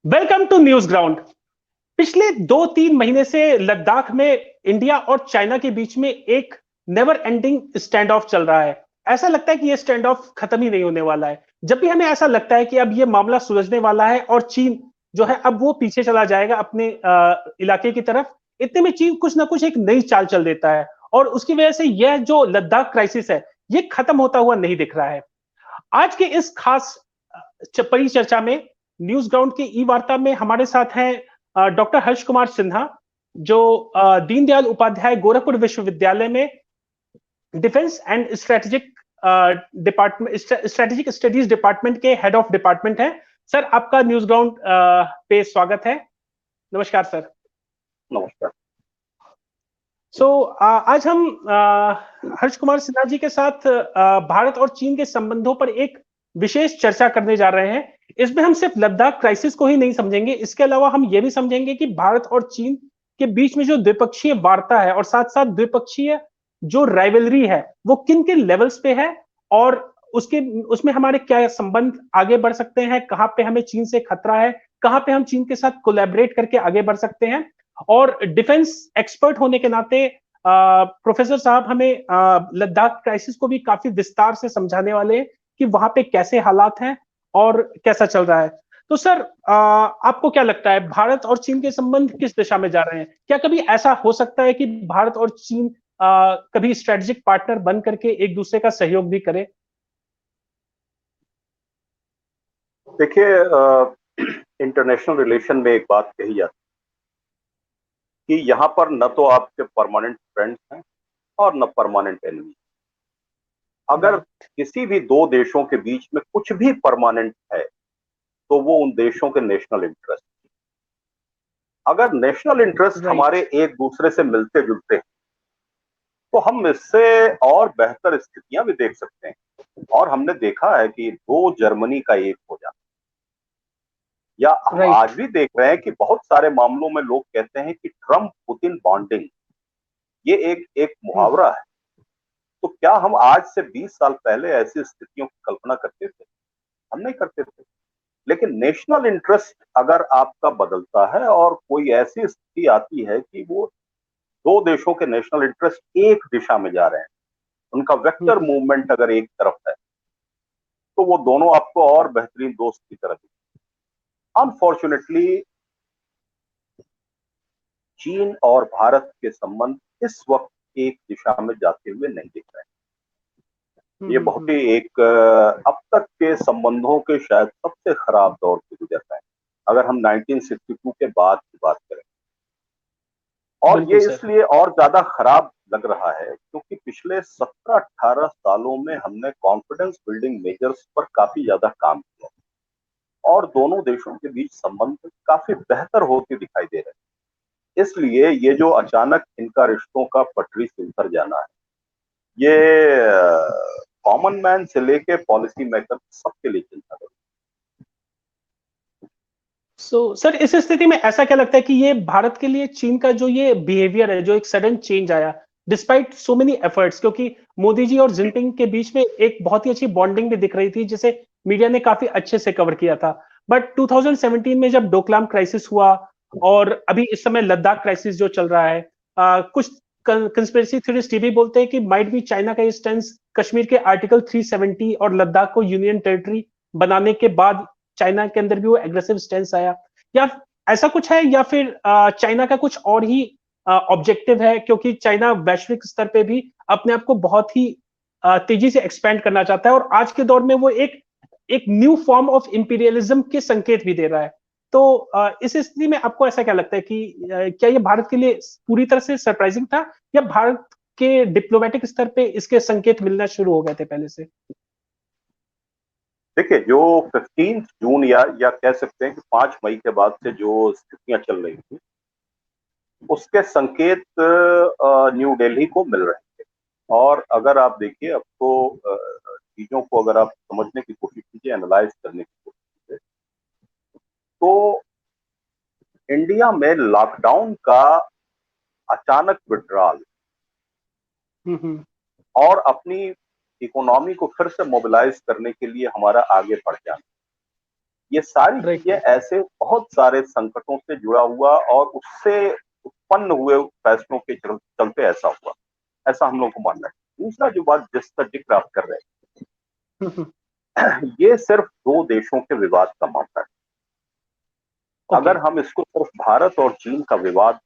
Welcome to news ground. पिछले 2-3 महीने से लद्दाख में इंडिया और चाइना के बीच में एक नेवर एंडिंग स्टैंड ऑफ चल रहा है। ऐसा लगता है कि ये स्टैंड ऑफ खत्म ही नहीं होने वाला है। जब भी हमें ऐसा लगता है कि अब ये मामला सुलझने वाला है और चीन जो है अब वो पीछे चला जाएगा अपने इलाके की तरफ, इतने में चीन कुछ ना कुछ एक नई चाल चल देता है और उसकी वजह से यह जो लद्दाख क्राइसिस है ये खत्म होता हुआ नहीं दिख रहा है। आज के इस खास परिचर्चा में न्यूज ग्राउंड की ई वार्ता में हमारे साथ हैं डॉक्टर हर्ष कुमार सिन्हा, जो दीनदयाल उपाध्याय गोरखपुर विश्वविद्यालय में defence and strategic studies department के हेड ऑफ डिपार्टमेंट है। सर, आपका न्यूज ग्राउंड पे स्वागत है। नमस्कार सर। नमस्कार। आज हम हर्ष कुमार सिन्हा जी के साथ भारत और चीन के संबंधों पर एक विशेष चर्चा करने जा रहे हैं। इसमें हम सिर्फ लद्दाख क्राइसिस को ही नहीं समझेंगे, इसके अलावा हम ये भी समझेंगे कि भारत और चीन के बीच में जो द्विपक्षीय वार्ता है और साथ साथ द्विपक्षीय जो राइवलरी है वो किन किन लेवल्स पे है और उसमें हमारे क्या संबंध आगे बढ़ सकते हैं, कहां पे हमें चीन से खतरा है, कहां पे हम चीन के साथ कोलैबोरेट करके आगे बढ़ सकते हैं। और डिफेंस एक्सपर्ट होने के नाते प्रोफेसर साहब हमें लद्दाख क्राइसिस को भी काफी विस्तार से समझाने वाले हैं कि वहां पे कैसे हालात हैं और कैसा चल रहा है। तो सर, आपको क्या लगता है, भारत और चीन के संबंध किस दिशा में जा रहे हैं? क्या कभी ऐसा हो सकता है कि भारत और चीन कभी स्ट्रेटेजिक पार्टनर बन करके एक दूसरे का सहयोग भी करे? देखिए, इंटरनेशनल रिलेशन में एक बात कही जाती है कि यहाँ पर न तो आपके परमानेंट फ्रेंड्स हैं और न परमानेंट एनिमी। अगर किसी भी दो देशों के बीच में कुछ भी परमानेंट है तो वो उन देशों के नेशनल इंटरेस्ट। अगर नेशनल इंटरेस्ट हमारे एक दूसरे से मिलते जुलते हैं तो हम इससे और बेहतर स्थितियां भी देख सकते हैं। और हमने देखा है कि दो जर्मनी का एक हो जाना, या हम आज भी देख रहे हैं कि बहुत सारे मामलों में लोग कहते हैं कि ट्रम्प पुतिन बॉन्डिंग ये एक मुहावरा है। तो क्या हम आज से 20 साल पहले ऐसी स्थितियों की कल्पना करते थे? हम नहीं करते थे। लेकिन नेशनल इंटरेस्ट अगर आपका बदलता है और कोई ऐसी स्थिति आती है कि वो दो देशों के नेशनल इंटरेस्ट एक दिशा में जा रहे हैं, उनका वेक्टर मूवमेंट अगर एक तरफ है, तो वो दोनों आपको और बेहतरीन दोस्त की तरह दिखते। अनफॉर्चुनेटली चीन और भारत के संबंध इस वक्त एक दिशा में जाते हुए नहीं दिख रहे हैं। ये बहुत ही एक अब तक के संबंधों के शायद सबसे खराब दौर से गुजर रहे हैं, अगर हम 1962 के बाद की बात करें। और ये इसलिए और ज्यादा खराब लग रहा है क्योंकि पिछले 17-18 सालों में हमने कॉन्फिडेंस बिल्डिंग मेजर्स पर काफी ज्यादा काम किया और दोनों देशों के बीच संबंध काफी बेहतर होते दिखाई दे रहे हैं। इसलिए ये जो अचानक इनका रिश्तों का पटरी से उतर जाना है, ये कॉमन मैन से लेके पॉलिसी मेकर सबके लिए चिंता है। सर, इस स्थिति में ऐसा क्या लगता है कि ये भारत के लिए चीन का जो ये बिहेवियर है, जो एक सडन चेंज आया डिस्पाइट सो मेनी एफर्ट्स, क्योंकि मोदी जी और जिनपिंग के बीच में एक बहुत ही अच्छी बॉन्डिंग भी दिख रही थी जिसे मीडिया ने काफी अच्छे से कवर किया था। बट 2017 में जब डोकलाम क्राइसिस हुआ और अभी इस समय लद्दाख क्राइसिस जो चल रहा है, कुछ कंस्पिरेसी थ्योरिस्ट ये भी बोलते हैं कि माइट बी चाइना का स्टैंड कश्मीर के आर्टिकल 370 और लद्दाख को यूनियन टेरिटरी बनाने के बाद चाइना के अंदर भी वो एग्रेसिव स्टेंस आया, या ऐसा कुछ है, या फिर चाइना का कुछ और ही ऑब्जेक्टिव है, क्योंकि चाइना वैश्विक स्तर पे भी अपने आप को बहुत ही तेजी से एक्सपेंड करना चाहता है और आज के दौर में वो एक एक न्यू फॉर्म ऑफ इंपीरियलिज्म के संकेत भी दे रहा है। तो इस स्थिति में आपको ऐसा क्या लगता है कि क्या ये भारत के लिए पूरी तरह से सरप्राइजिंग था, या भारत के डिप्लोमेटिक स्तर पे इसके संकेत मिलना शुरू हो गए थे पहले से? देखिए, जो 15 जून या कह सकते हैं कि 5 मई के बाद से जो स्थितियां चल रही थी, उसके संकेत न्यू दिल्ली को मिल रहे थे। और अगर आप देखिए, अब तो चीजों को अगर आप समझने की कोशिश कीजिए, एनालाइज करने की कोशिश कीजिए, तो इंडिया में लॉकडाउन का अचानक विड्रॉल और अपनी इकोनॉमी को फिर से मोबिलाइज करने के लिए हमारा आगे बढ़ जाना, ये सारी राइट, चीजें ऐसे बहुत सारे संकटों से जुड़ा हुआ और उससे उत्पन्न हुए फैसलों के चलते ऐसा हुआ, ऐसा हम लोग को मानना है। दूसरा जो बात जिस पर जिक्र आप कर रहे हैं, ये सिर्फ दो देशों के विवाद का मामला है। ओके, अगर हम इसको सिर्फ भारत और चीन का विवाद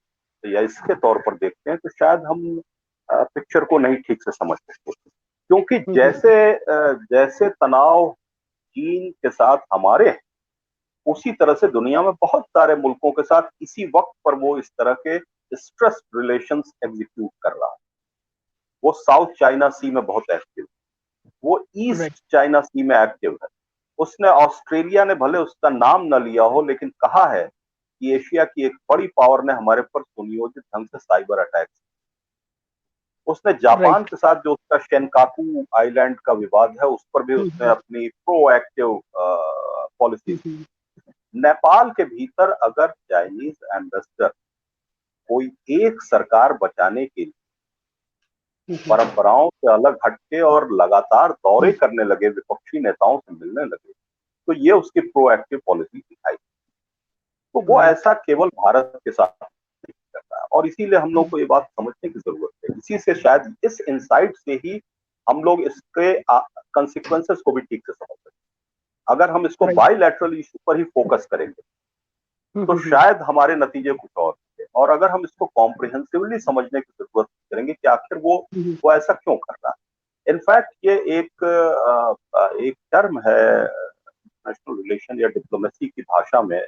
या इसके तौर पर देखते हैं तो शायद हम पिक्चर को नहीं ठीक से समझ सकते, क्योंकि जैसे तनाव चीन के साथ हमारे हैं, उसी तरह से दुनिया में बहुत सारे मुल्कों के साथ इसी वक्त पर वो इस तरह के स्ट्रेस रिलेशंस एग्जीक्यूट कर रहा है। वो साउथ चाइना सी में बहुत एक्टिव है, वो राइट, ईस्ट चाइना सी में एक्टिव है। उसने ऑस्ट्रेलिया ने भले उसका नाम न लिया हो, लेकिन कहा है कि एशिया की एक बड़ी पावर ने हमारे पर सुनियोजित ढंग से साइबर अटैक। उसने जापान राइट, के साथ जो उसका शेनकाकू आइलैंड का विवाद है, उस पर भी उसने अपनी प्रोएक्टिव पॉलिसी। नेपाल के भीतर अगर चाइनीज एम्बेसडर कोई एक सरकार बचाने के लिए परंपराओं से अलग हटके और लगातार दौरे करने लगे, विपक्षी नेताओं से मिलने लगे, तो ये उसकी प्रोएक्टिव पॉलिसी दिखाई। तो वो राइट, ऐसा केवल भारत के साथ नहीं करता है, और इसीलिए हम लोग को ये बात समझने की जरूरत है। इसी से शायद इस इंसाइट से ही हम लोग इसके कंसिक्वेंसेस को भी ठीक से समझ सकते हैं। अगर हम इसको राइट, बायलैटरल इशू पर ही फोकस करेंगे तो शायद हमारे नतीजे कुछ और होंगे, और अगर हम इसको कॉम्प्रिहेंसिवली समझने की जरूरत करेंगे कि आखिर वो ऐसा क्यों कर रहा है। इनफैक्ट ये एक टर्म है नेशनल रिलेशन या डिप्लोमेसी की भाषा में,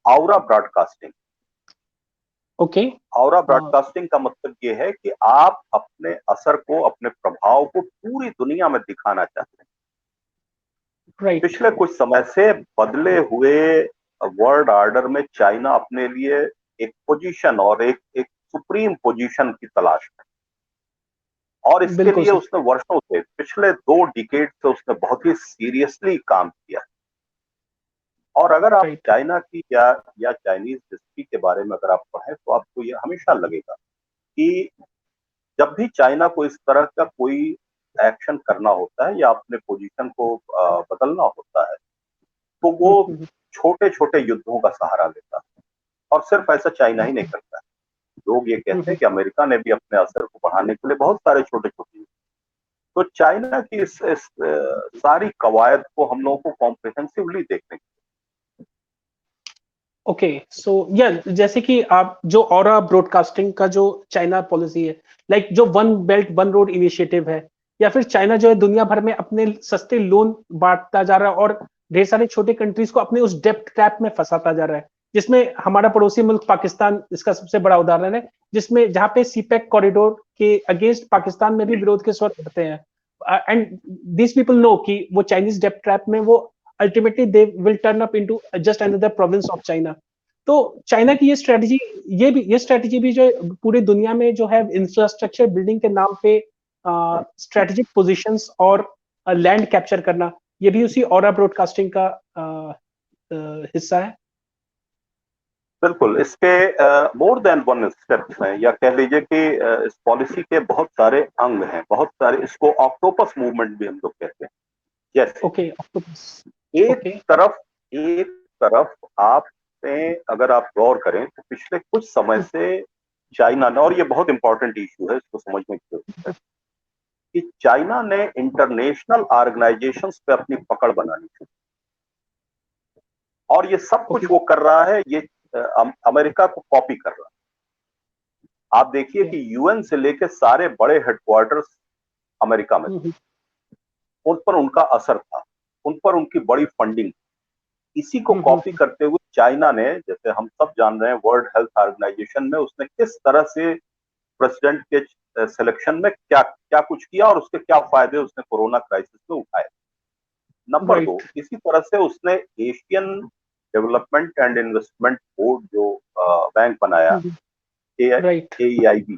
आउरा ब्रॉडकास्टिंग। ओके, आउरा ब्रॉडकास्टिंग का मतलब ये है कि आप अपने असर को, अपने प्रभाव को पूरी दुनिया में दिखाना चाहते हैं। राइट, पिछले कुछ समय से बदले हुए वर्ल्ड ऑर्डर में चाइना अपने लिए एक पोजीशन और एक सुप्रीम पोजीशन की तलाश में, और इसके बिल्कुल लिए सर, उसने वर्षों से, पिछले 2 डिकेड से उसने बहुत ही सीरियसली काम किया। और अगर आप राइट, चाइना की या चाइनीज हिस्ट्री के बारे में अगर आप पढ़ें तो आपको ये हमेशा लगेगा कि जब भी चाइना को इस तरह का कोई एक्शन करना होता है या अपने पोजीशन को बदलना होता है, तो वो छोटे छोटे युद्धों का सहारा लेता है। और सिर्फ ऐसा चाइना ही नहीं करता है, लोग ये कहते हैं कि अमेरिका ने भी अपने असर को बढ़ाने के लिए बहुत सारे छोटे छोटे, तो चाइना की इस सारी कवायद को हम लोगों को कॉम्प्रिहेंसिवली देखने की। ओके, सो या जैसे कि आप जो ऑरा ब्रॉडकास्टिंग का जो चाइना पॉलिसी है, लाइक जो one belt one road initiative है, या फिर चाइना जो है दुनिया भर में अपने सस्ते लोन बांटता जा रहा है और ढेर सारे छोटे कंट्रीज को अपने उस डेप्ट ट्रैप में फंसाता जा रहा है, जिसमें हमारा पड़ोसी मुल्क पाकिस्तान इसका सबसे बड़ा उदाहरण है, जिसमें जहां पे सीपैक कॉरिडोर के अगेंस्ट पाकिस्तान में भी विरोध के स्वर उठते हैं, एंड दिस पीपल नो कि वो चाइनीज डेप्ट ट्रैप में वो ultimately they will turn up into just another province of China. तो चाइना की ये स्ट्रेटेजी भी जो पूरी दुनिया में जो है इंफ्रास्ट्रक्चर बिल्डिंग के नाम पे स्ट्रेटेजिक पोजीशंस और लैंड कैप्चर करना, ये भी उसी ऑरा ब्रॉडकास्टिंग का हिस्सा है। बिल्कुल, इसके मोर देन वन स्टेप्स हैं, या कह लीजिए कि इस पॉलिसी के बहुत सारे अंग हैं, बहुत सारे, इसको ऑक्टोपस मूवमेंट भी हम लोग कहते हैं। जैसे ओके, ऑक्टोपस, एक ओके, तरफ एक तरफ आपने अगर आप गौर करें तो पिछले कुछ समय से चाइना ने, और ये बहुत इंपॉर्टेंट इशू है, इसको समझने की जरूरत है, कि चाइना ने इंटरनेशनल ऑर्गेनाइजेशंस पे अपनी पकड़ बनानी थी, और ये सब ओके, कुछ वो कर रहा है, ये अमेरिका को कॉपी कर रहा है। आप देखिए कि यूएन से लेके सारे बड़े हेडक्वार्टर्स अमेरिका में, उन पर उनका असर था, उन पर उनकी बड़ी फंडिंग। इसी को कॉपी करते हुए चाइना ने, जैसे हम सब जान रहे हैं, वर्ल्ड हेल्थ ऑर्गेनाइजेशन में उसने किस तरह से प्रेसिडेंट के सिलेक्शन में क्या क्या कुछ किया और उसके क्या फायदे उसने कोरोना क्राइसिस में उठाए। नंबर दो, राइट, इसी तरह से उसने Asian development and investment board जो बैंक बनाया, राइट, AEIB,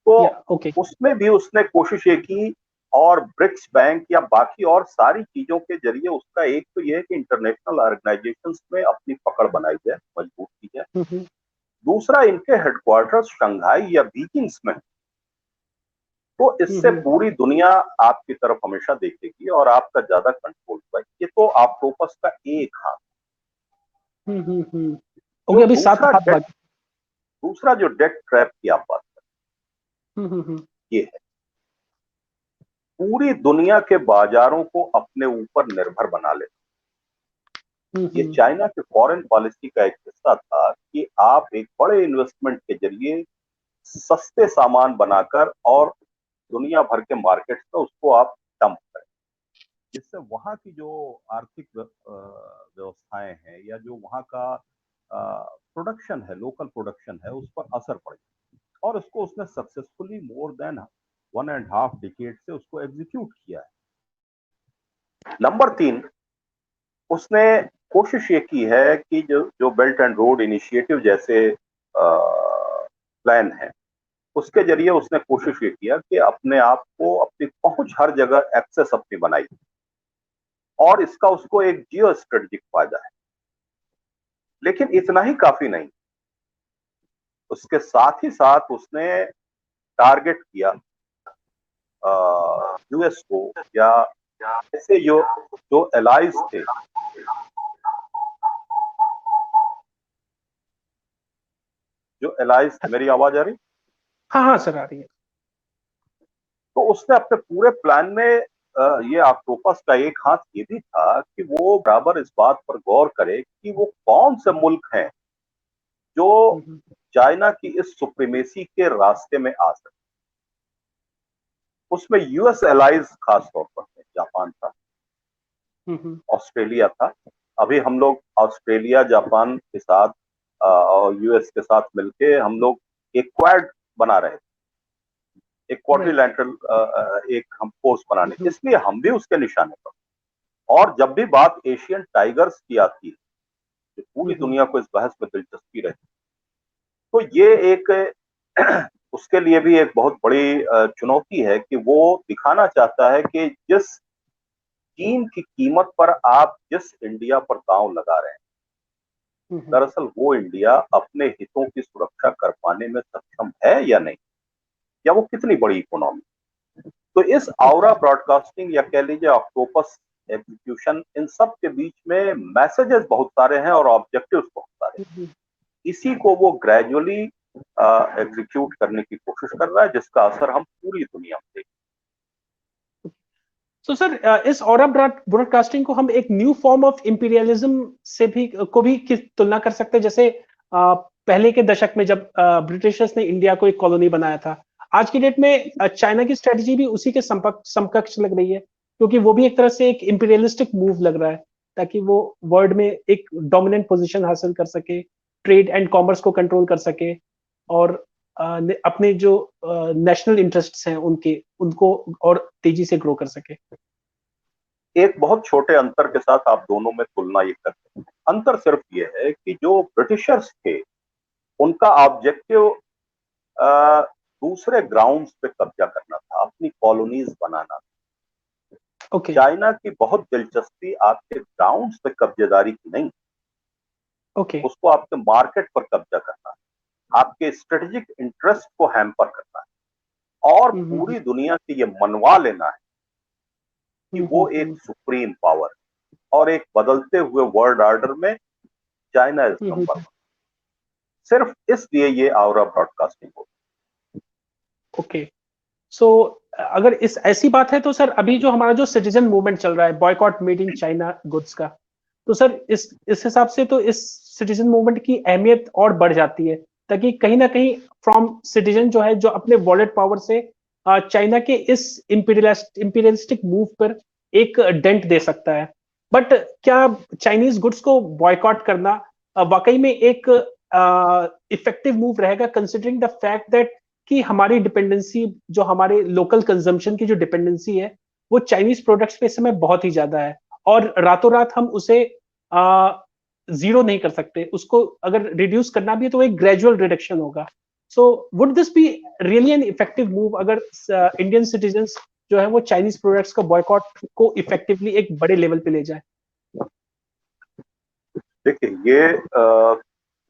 तो या ओके, उसमें भी उसने कोशिश ये की, और ब्रिक्स बैंक या बाकी और सारी चीजों के जरिए उसका एक तो यह है कि इंटरनेशनल ऑर्गेनाइजेशंस में अपनी पकड़ बनाई जाए, मजबूत की जाए। दूसरा, इनके हेडक्वार्टर्स शंघाई या बीजिंग्स में, तो इससे पूरी दुनिया आपकी तरफ हमेशा देखेगी और आपका ज्यादा कंट्रोल होगा। ये तो ऑक्टोपस का एक हाथ। ओके, जो अभी 7 हाथ बाकी। दूसरा जो डेट ट्रैप की आप बात हम्म। ये है, पूरी दुनिया के बाजारों को अपने ऊपर निर्भर बना ले। ये चाइना के फॉरेन पॉलिसी का एक हिस्सा था कि आप एक बड़े इन्वेस्टमेंट के जरिए सस्ते सामान बनाकर और दुनिया भर के मार्केट में उसको आप डंप करें, जिससे वहां की जो आर्थिक व्यवस्थाएं हैं या जो वहां का प्रोडक्शन है, लोकल प्रोडक्शन है, उस पर असर पड़े। और उसको उसने सक्सेसफुली मोर देन 1.5 डिकेड से उसको एग्जीक्यूट किया है। नंबर 3, उसने कोशिश ये की है कि जो बेल्ट एंड रोड इनिशिएटिव जैसे प्लान है, उसके जरिए उसने कोशिश ये किया कि अपने आप को, अपनी पहुंच हर जगह एक्सेस अपनी बनाई, और इसका उसको एक जियो स्ट्रेटेजिक फायदा है। लेकिन इतना ही काफी नहीं, उसके साथ ही साथ उसने टारगेट किया यूएस को, या ऐसे जो एलाइज थे, मेरी आवाज आ रही? हाँ हाँ सर, आ रही है। तो उसने अपने पूरे प्लान में ये ऑक्टोपस का एक हाथ ये भी था कि वो बराबर इस बात पर गौर करे कि वो कौन से मुल्क हैं जो चाइना की इस सुप्रीमेसी के रास्ते में आ सकते। उसमें यूएस एलाइज खास तौर पर थे, जापान था, ऑस्ट्रेलिया था। अभी हम लोग ऑस्ट्रेलिया, जापान के साथ और यूएस के साथ मिलके हम लोग एक क्वाड बना रहे थे, एक क्वाड्रिलैटरल एक हम फोर्स बनाने, इसलिए हम भी उसके निशाने पर। और जब भी बात एशियन टाइगर्स की आती है, तो पूरी दुनिया को इस बहस में दिलचस्पी रहती, तो ये एक उसके लिए भी एक बहुत बड़ी चुनौती है कि वो दिखाना चाहता है कि जिस चीन की कीमत पर आप जिस इंडिया पर दांव लगा रहे हैं, दरअसल वो इंडिया अपने हितों की सुरक्षा कर पाने में सक्षम है या नहीं, या वो कितनी बड़ी इकोनॉमी। तो इस आउरा ब्रॉडकास्टिंग या कह लीजिए ऑक्टोपस एग्जीक्यूशन, इन सब के बीच में मैसेजेस बहुत सारे हैं और ऑब्जेक्टिव्स बहुत सारे हैं। इसी को वो ग्रेजुअली एग्जीक्यूट करने की कोशिश कर रहा है, जिसका असर हम पूरी दुनिया में देखें। तो सर, इस ऑरा ब्रॉडकास्टिंग को हम एक न्यू फॉर्म ऑफ इंपीरियलिज्म से भी तुलना कर सकते हैं, जैसे पहले के दशक में जब ब्रिटिशर्स ने इंडिया को एक कॉलोनी बनाया था। आज की डेट में चाइना की स्ट्रेटजी भी उसी के समकक्ष लग रही है, क्योंकि वो भी एक तरह से एक इंपीरियलिस्टिक मूव लग रहा है, ताकि वो वर्ल्ड में एक डोमिनेंट पोजीशन हासिल कर सके, ट्रेड एंड कॉमर्स को कंट्रोल कर सके, और अपने जो नेशनल इंटरेस्ट्स हैं उनको और तेजी से ग्रो कर सके। एक बहुत छोटे अंतर के साथ आप दोनों में तुलना ये करते हैं। अंतर सिर्फ ये है कि जो ब्रिटिशर्स थे, उनका ऑब्जेक्टिव दूसरे ग्राउंड्स पे कब्जा करना था, अपनी कॉलोनीज बनाना था। चाइना की बहुत दिलचस्पी आपके ग्राउंड्स पे कब्जेदारी की नहीं, उसको आपके मार्केट पर कब्जा करना है, आपके स्ट्रेटेजिक इंटरेस्ट को हैम्पर करना है, और पूरी दुनिया से ये मनवा लेना है कि वो एक सुप्रीम पावर, और एक बदलते हुए वर्ल्ड ऑर्डर में चाइना इज नंबर 1। सिर्फ इसलिए ये आउरा ब्रॉडकास्टिंग हो। सो अगर इस ऐसी बात है तो सर, अभी जो हमारा जो सिटीजन मूवमेंट चल रहा है, boycott made in China goods का, तो सर इस हिसाब से तो इस सिटीजन मूवमेंट की अहमियत और बढ़ जाती है, ताकि कहीं ना कहीं फ्रॉम सिटीजन जो है, जो अपने वॉलेट पावर से चाइना के इस इंपीरियलिस्टिक मूव पर एक डेंट दे सकता है। बट क्या चाइनीज गुड्स को बॉयकॉट करना वाकई में एक इफेक्टिव मूव रहेगा, कंसिडरिंग द फैक्ट दैट कि हमारी डिपेंडेंसी, जो हमारे लोकल कंजम्पशन की जो डिपेंडेंसी है, वो चाइनीज प्रोडक्ट्स पे इस समय बहुत ही ज्यादा है, और रातों रात हम उसे जीरो नहीं कर सकते। उसको अगर रिड्यूस करना भी है तो एक ग्रेजुअल रिडक्शन होगा। So would this be really an effective move, अगर इंडियन सिटीजन्स जो है वो चाइनीज प्रोडक्ट्स का बॉयकॉट को इफेक्टिवली एक बड़े लेवल पे ले जाए? देखिए, ये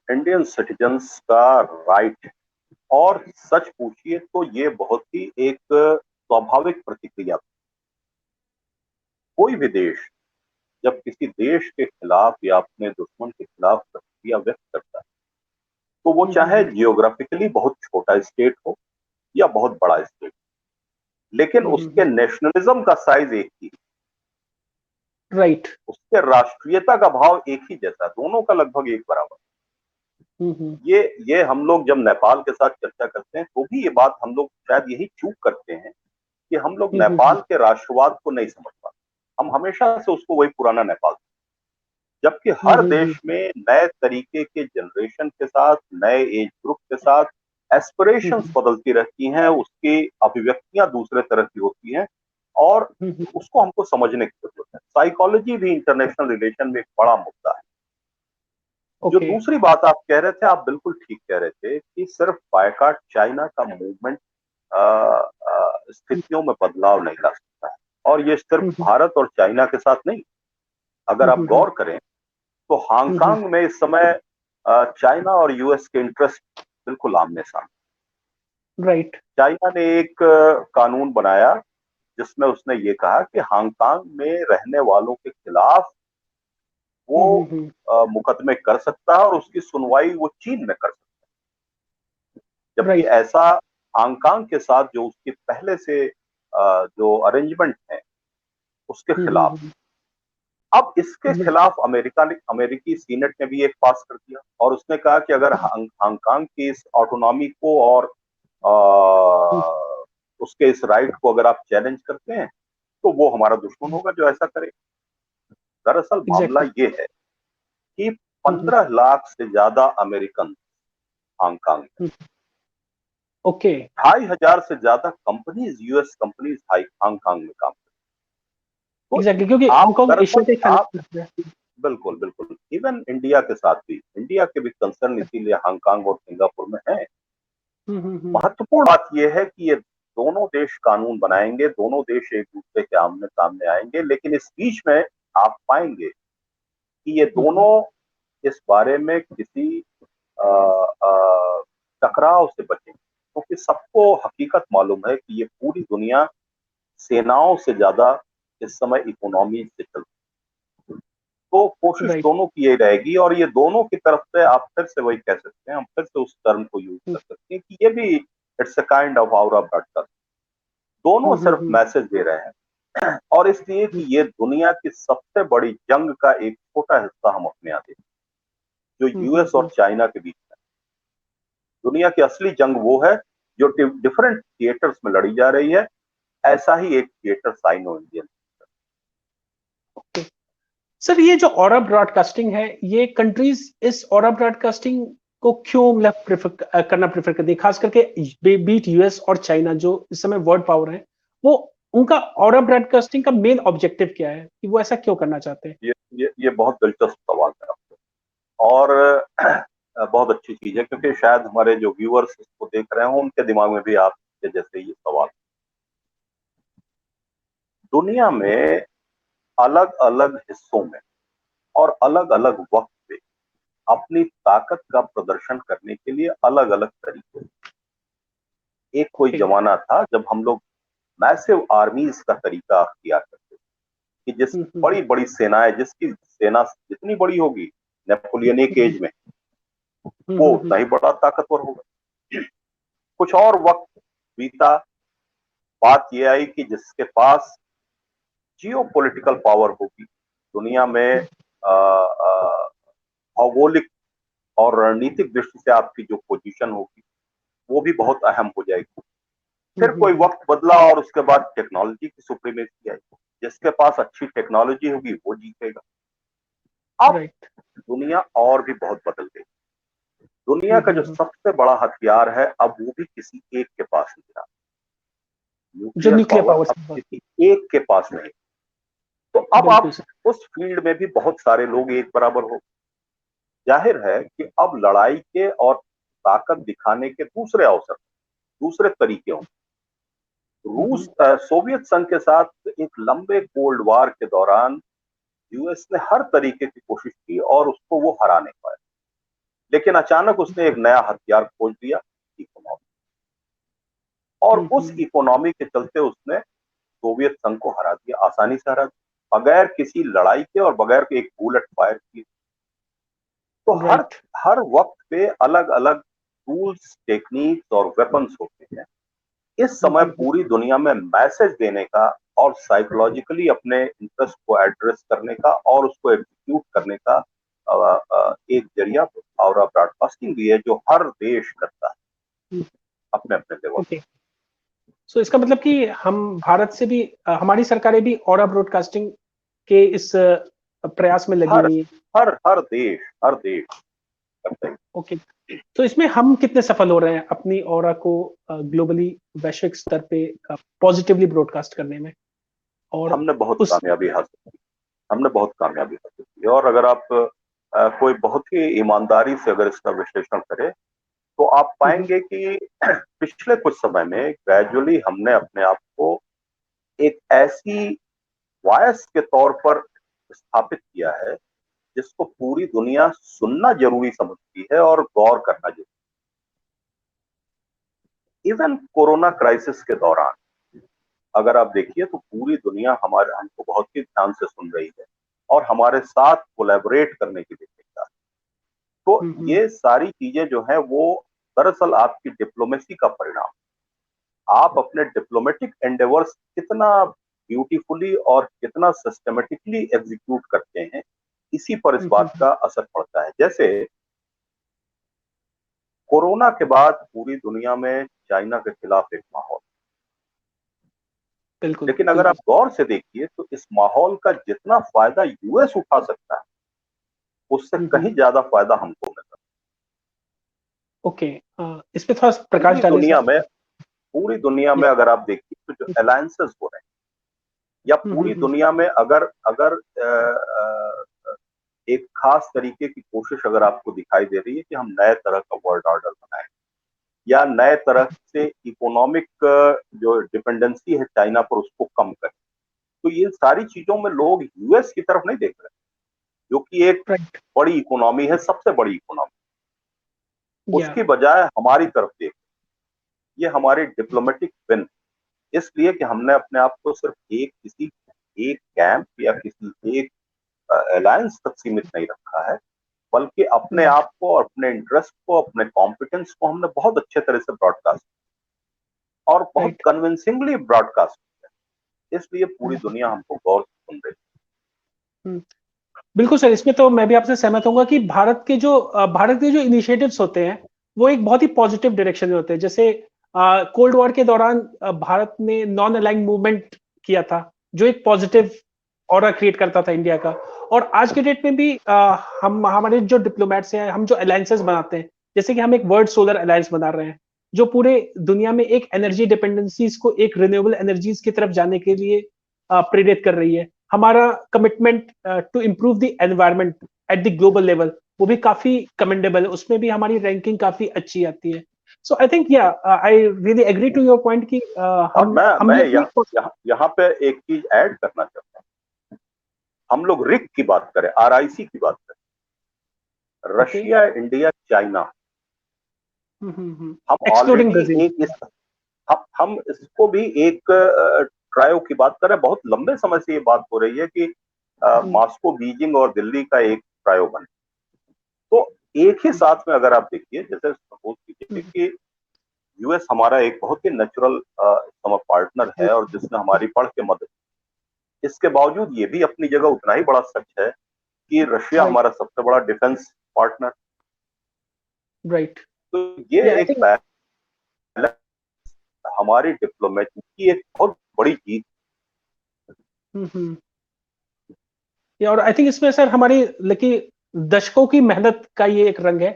इंडियन सिटीजन्स का राइट, और सच पूछिए तो ये बहुत ही एक स्वाभाविक प्रतिक्रिया। कोई भी देश जब किसी देश के खिलाफ या अपने दुश्मन के खिलाफ प्रतिक्रिया व्यक्त करता है, तो वो चाहे जियोग्राफिकली बहुत छोटा स्टेट हो या बहुत बड़ा स्टेट, लेकिन उसके नेशनलिज्म का साइज एक ही, राइट। उसके राष्ट्रीयता का भाव एक ही जैसा, दोनों का लगभग एक बराबर। ये हम लोग जब नेपाल के साथ चर्चा करते हैं तो भी ये बात हम लोग शायद यही चूक करते हैं कि हम लोग नेपाल के राष्ट्रवाद को नहीं समझ पाते। हम हमेशा से उसको वही पुराना नेपाल, जबकि हर देश में नए तरीके के जनरेशन के साथ, नए एज ग्रुप के साथ एस्पिरेशंस बदलती रहती हैं, उसकी अभिव्यक्तियां दूसरे तरह की होती हैं, और उसको हमको समझने की जरूरत है। साइकोलॉजी भी इंटरनेशनल रिलेशन में एक बड़ा मुद्दा है। जो दूसरी बात आप कह रहे थे, आप बिल्कुल ठीक कह रहे थे कि सिर्फ बायकॉट चाइना का मूवमेंट स्थितियों में बदलाव नहीं ला सकता है, और ये सिर्फ भारत और चाइना के साथ नहीं। अगर आप गौर करें तो हांगकांग में इस समय चाइना और यूएस के इंटरेस्ट बिल्कुल आमने सामने। राइट। चाइना ने एक कानून बनाया जिसमें उसने ये कहा कि हांगकांग में रहने वालों के खिलाफ वो मुकदमे कर सकता है और उसकी सुनवाई वो चीन में कर सकता है। जबकि ऐसा हांगकांग के साथ जो उसके पहले से जो अरेंजमेंट है उसके खिलाफ। अब इसके खिलाफ अमेरिकी सीनेट ने भी एक पास कर दिया, और उसने कहा कि अगर हांगकांग की इस ऑटोनॉमी को और उसके इस राइट को अगर आप चैलेंज करते हैं तो वो हमारा दुश्मन होगा जो ऐसा करे। दरअसल मामला ये है कि 15 लाख से ज्यादा अमेरिकन हांगकांग में, ओके, 2,500 से ज्यादा कंपनीज, यूएस कंपनीज हांगकांग में काम करती। एग्जैक्टली, क्योंकि हांगकांग एशिया के बिल्कुल बिल्कुल, इवन इंडिया के साथ भी, इंडिया के भी कंसर्न इसीलिए हांगकांग और सिंगापुर में है। महत्वपूर्ण बात यह है कि ये दोनों देश कानून बनाएंगे, दोनों देश एक दूसरे के आमने सामने आएंगे, लेकिन इस बीच में आप पाएंगे कि ये दोनों इस बारे में किसी टकराव से बचें, क्योंकि सबको हकीकत मालूम है कि ये पूरी दुनिया सेनाओं से ज्यादा इस समय इकोनॉमी से चलती है। तो कोशिश दोनों की यही रहेगी, और ये दोनों की तरफ से आप फिर से वही कह सकते हैं, हम फिर से उस टर्म को यूज कर सकते हैं कि ये भी it's a kind of aura broadcast. दोनों सिर्फ मैसेज दे रहे हैं, और इसलिए कि ये दुनिया की सबसे बड़ी जंग का एक छोटा हिस्सा हम अपने यहाँ देखते हैं, जो यूएस और चाइना के बीच में। दुनिया की असली जंग वो है जो डिफरेंट थिएटर्स में लड़ी जा रही है। ऐसा ही एक थिएटर साइनो इंडियन। सर, ये जो ऑरा ब्रॉडकास्टिंग है, ये कंट्रीज इस ऑरा ब्रॉडकास्टिंग को क्यों करना प्रेफर करती है, खास करके बीट यूएस और चाइना जो इस समय वर्ल्ड पावर है, वो उनका ऑरा ब्रॉडकास्टिंग का मेन ऑब्जेक्टिव क्या है कि वो ऐसा क्यों करना चाहते हैं? ये बहुत दिलचस्प सवाल है आपको, और बहुत अच्छी चीज है, क्योंकि शायद हमारे जो व्यूअर्स इसको देख रहे हो उनके दिमाग में भी आपके जैसे ये सवाल। दुनिया में अलग अलग हिस्सों में और अलग अलग वक्त पे अपनी ताकत का प्रदर्शन करने के लिए अलग अलग तरीके। एक कोई जमाना था जब हम लोग मैसिव आर्मीज का तरीका अख्तियार करते थे, कि जिस बड़ी बड़ी सेनाएं, जिसकी सेना जितनी बड़ी होगी नेपोलियनिक एज में, वो उतना ही बड़ा ताकतवर होगा। कुछ और वक्त बीता, बात ये आई कि जिसके पास जियो पॉलिटिकल पावर होगी, दुनिया में भौगोलिक और रणनीतिक दृष्टि से आपकी जो पोजीशन होगी वो भी बहुत अहम हो जाएगी। फिर कोई वक्त बदला और उसके बाद टेक्नोलॉजी की सुप्रीमेसी आई, जिसके पास अच्छी टेक्नोलॉजी होगी वो जीतेगा। अब दुनिया और भी बहुत बदल गई। दुनिया का जो सबसे बड़ा हथियार है अब वो भी किसी एक के पास नहीं रहा। न्यूक्लियर पावर अब किसी एक के पास नहीं। तो अब आप उस फील्ड में भी बहुत सारे लोग एक बराबर हो। जाहिर है कि अब लड़ाई के और ताकत दिखाने के दूसरे अवसर, दूसरे तरीके होंगे। सोवियत संघ के साथ एक लंबे कोल्ड वार के दौरान यूएस ने हर तरीके की कोशिश की और उसको वो हरा नहीं पाया, लेकिन अचानक उसने एक नया हथियार खोज दिया, इकोनॉमी। और उस इकोनॉमी के चलते उसने सोवियत संघ को हरा दिया, आसानी से हरा दिया। बगैर किसी लड़ाई के और बगैर एक बुलेट फायर की। तो राइट। हर वक्त पे अलग अलग टूल्स, टेक्निक्स और वेपन्स होते हैं। इस समय पूरी दुनिया में मैसेज देने का और साइकोलॉजिकली अपने इंटरेस्ट को एड्रेस करने का और उसको एग्जीक्यूट करने का एक जरिया और ब्रॉडकास्टिंग भी है, जो हर देश करता है अपने अपने लेवल। ओके, सो इसका मतलब कि हम भारत से भी हमारी सरकारें भी ऑरा ब्रॉडकास्टिंग के इस प्रयास में लगी हर हुई है। हर देश करते हैं। ओके, तो इसमें हम कितने सफल हो रहे हैं अपनी ऑरा को ग्लोबली, वैश्विक स्तर पे पॉजिटिवली ब्रॉडकास्ट करने में? और हमने बहुत उस कामयाबी हासिल की। हमने बहुत कामयाबी हासिल की और अगर आप कोई बहुत ही ईमानदारी से अगर इसका विश्लेषण करें तो आप पाएंगे कि पिछले कुछ समय में ग्रेजुअली हमने अपने आप को एक ऐसी वॉयस के तौर पर स्थापित किया है जिसको पूरी दुनिया सुनना जरूरी समझती है और गौर करना जरूरी। इवन कोरोना क्राइसिस के दौरान अगर आप देखिए तो पूरी दुनिया हमको बहुत ही ध्यान से सुन रही है और हमारे साथ कोलैबोरेट करने के लिए तैयार है। तो ये सारी चीजें जो है वो दरअसल आपकी डिप्लोमेसी का परिणाम। आप अपने डिप्लोमेटिक एंडेवर्स कितना ब्यूटीफुली और कितना सिस्टमेटिकली एग्जीक्यूट करते हैं, इसी पर इस बात का असर पड़ता है। जैसे कोरोना के बाद पूरी दुनिया में चाइना के खिलाफ एक माहौल, बिल्कुल, लेकिन अगर आप गौर से देखिए तो इस माहौल का जितना फायदा यूएस उठा सकता है उससे कहीं ज्यादा फायदा हमको मिल रहा है। ओके, इस पे थोड़ा प्रकाश डालिए सर। पूरी दुनिया में अगर आप देखिए तो जो अलायंसेस हो रहे हैं या पूरी दुनिया में अगर अगर एक खास तरीके की कोशिश अगर आपको दिखाई दे रही है कि हम नए तरह का वर्ल्ड ऑर्डर बनाएं या नए तरह से इकोनॉमिक जो डिपेंडेंसी है चाइना पर उसको कम करें, तो ये सारी चीजों में लोग यूएस की तरफ नहीं देख रहे, जो कि एक बड़ी इकोनॉमी है, सबसे बड़ी इकोनॉमी, उसकी बजाय हमारी तरफ देख। ये हमारी डिप्लोमेटिक विन, इसलिए कि हमने अपने आप को सिर्फ किसी एक कैंप या किसी एक अलायंस तक सीमित नहीं रखा है, बल्कि अपने आप को और अपने इंटरेस्ट को, अपने कॉम्पिटेंस को हमने बहुत अच्छे तरह से ब्रॉडकास्ट और बहुत कन्विंसिंगली ब्रॉडकास्ट किया, इसलिए पूरी दुनिया हमको गौर से सुन रही है। बिल्कुल सर, इसमें तो मैं भी आपसे सहमत होऊंगा कि भारत के जो इनिशिएटिव्स होते हैं वो एक बहुत ही पॉजिटिव डायरेक्शन में होते हैं। जैसे कोल्ड वॉर के दौरान भारत ने नॉन अलाइंग मूवमेंट किया था, जो एक पॉजिटिव ऑरा क्रिएट करता था इंडिया का। और आज के डेट में भी हम हमारे जो डिप्लोमेट्स हैं, हम जो अलायंसेस बनाते हैं, जैसे कि हम एक वर्ल्ड सोलर अलायंस बना रहे हैं, जो पूरे दुनिया में एक एनर्जी डिपेंडेंसीज को एक रिन्यूएबल एनर्जीज की तरफ जाने के लिए प्रेरित कर रही है। हमारा commitment to improve the environment at the global level वो भी काफी कमेंडेबल है, उसमें भी हमारी रैंकिंग काफी अच्छी आती है। So I think I really agree to your point कि मैं यहाँ पे एक चीज ऐड करना चाहता हूँ। हम लोग रिक की बात करें, आरआईसी की बात करें, रशिया, इंडिया, चाइना, हम ऑलरेडी हम इसको भी एक ट्रायो की बात करें। बहुत लंबे समय से ये बात हो रही है कि मॉस्को, बीजिंग और दिल्ली का एक ट्रायो बने। तो एक ही साथ में अगर आप देखिए, जैसे सपोज कीजिए कि यूएस हमारा एक बहुत ही नेचुरल पार्टनर है और जिसने हमारी बढ़ के मदद, इसके बावजूद ये भी अपनी जगह उतना ही बड़ा सच है कि रशिया हमारा सबसे बड़ा डिफेंस पार्टनर। राइट। तो ये एक हमारी डिप्लोमेसी की एक बहुत बड़ी जीत। और आई थिंक इसमें सर हमारी दशकों की मेहनत का ये एक रंग है,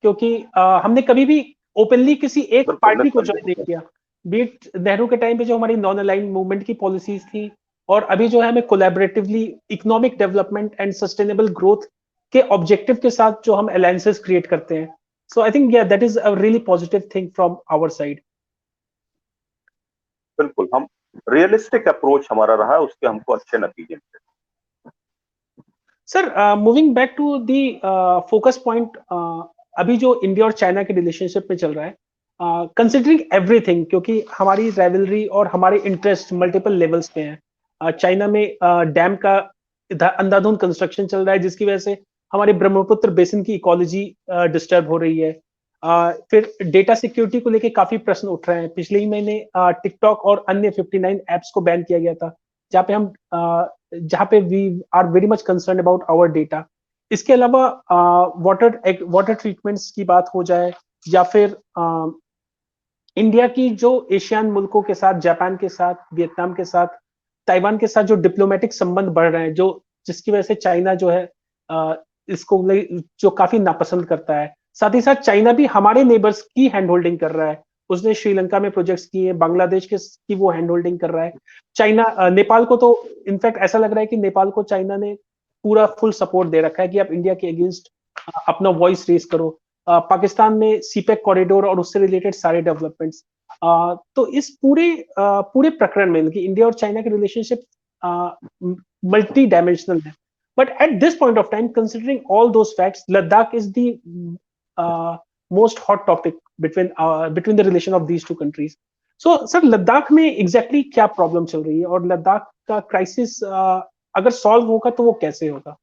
क्योंकि हमने कभी भी ओपनली किसी एक पार्टी को ज्वाइन नहीं किया। बीट नेहरू के टाइम पे जो हमारी नॉन अलाइंड मूवमेंट की पॉलिसीज थी, और अभी जो है हमें collaboratively economic development and sustainable growth के ऑब्जेक्टिव के साथ जो हम अलायंसेस क्रिएट करते हैं। So I think that is a really positive thing from our side. बिल्कुल, हम रियलिस्टिक अप्रोच हमारा रहा है, उसके हमको अच्छे नतीजे मिले। Sir moving back to the focus point, अभी जो इंडिया और चाइना के रिलेशनशिप में चल रहा है, कंसिडरिंग एवरीथिंग, क्योंकि हमारी राइवलरी और हमारे इंटरेस्ट मल्टीपल लेवल्स पे हैं, चाइना में डैम का अंधाधुंध कंस्ट्रक्शन चल रहा है, जिसकी वजह से हमारे ब्रह्मपुत्र बेसिन की इकोलॉजी डिस्टर्ब हो रही है। फिर डेटा सिक्योरिटी को लेके काफी प्रश्न उठ रहे हैं। पिछले ही महीने टिकटॉक और अन्य 59 एप्स को बैन किया गया था, जहाँ पे we are very much concern about our data. इसके अलावा वाटर ट्रीटमेंट्स की बात हो जाए, या फिर इंडिया की जो एशियन मुल्कों के साथ, जापान के साथ, वियतनाम के साथ, ताइवान के साथ जो डिप्लोमेटिक संबंध बढ़ रहे हैं, जिसकी वजह से चाइना जो है इसको जो काफी नापसंद करता है। साथ ही साथ चाइना भी हमारे नेबर्स की हैंड होल्डिंग कर रहा है। उसने श्रीलंका में प्रोजेक्ट्स किए, बांग्लादेश की वो हैंड होल्डिंग कर रहा है। चाइना नेपाल को तो इनफैक्ट ऐसा लग रहा है कि नेपाल को चाइना ने पूरा फुल सपोर्ट दे रखा है कि आप इंडिया के अगेंस्ट अपना वॉइस रेज करो। पाकिस्तान में सीपेक कॉरिडोर और उससे रिलेटेड सारे डेवलपमेंट्स। तो इस पूरे प्रकरण में कि इंडिया और चाइना के रिलेशनशिप मल्टी डायमेंशनल है। But at this point of time, considering all those facts, Ladakh is the most hot topic between the relation of these two countries. So sir, Ladakh में एग्जैक्टली क्या प्रॉब्लम चल रही है, और लद्दाख का क्राइसिस अगर सॉल्व होगा तो वो कैसे होगा?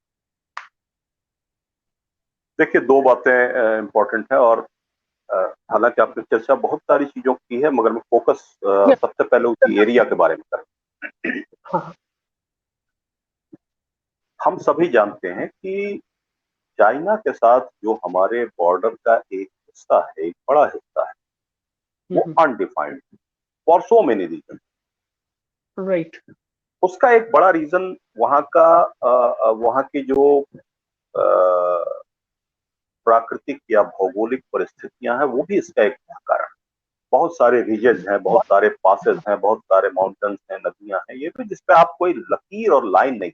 देखिए, दो बातें इंपॉर्टेंट है, और हालांकि आपने चर्चा बहुत सारी चीजों की है, मगर मैं फोकस सबसे पहले उसी एरिया के बारे में करूं। हाँ। हम सभी जानते हैं कि चाइना के साथ जो हमारे बॉर्डर का एक हिस्सा है, एक बड़ा हिस्सा है, वो undefined for so many reason. Right. उसका एक बड़ा रीजन वहां की जो प्राकृतिक या भौगोलिक परिस्थितियां हैं, वो भी इसका एक कारण है। बहुत सारे रीजन हैं, बहुत सारे पासेस हैं, बहुत सारे माउंटेन्स हैं, नदियां हैं, ये भी जिसपे आप कोई लकीर और लाइन नहीं।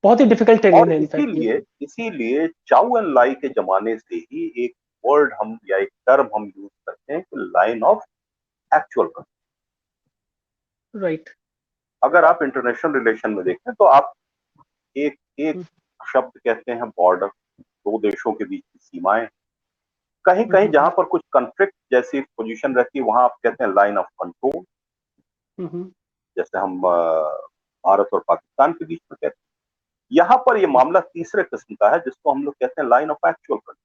बहुत ही डिफिकल्ट टेरेन और है इसीलिए इनफैक्ट। इसीलिए चाउ एंड लाई के जमाने से ही एक वर्ड हम या एक टर्म हम यूज करते हैं कि line of actual control. Right. अगर आप इंटरनेशनल रिलेशन में देखें तो आप एक एक शब्द कहते हैं बॉर्डर, दो देशों के बीच की सीमाएं। कहीं कहीं जहां पर कुछ कॉन्फ्लिक्ट जैसी पोजीशन रहती है, वहां आप कहते हैं लाइन ऑफ कंट्रोल, जैसे हम भारत और पाकिस्तान के बीच में कहते हैं। यहां पर यह मामला तीसरे किस्म का है, जिसको हम लोग कहते हैं line of actual control.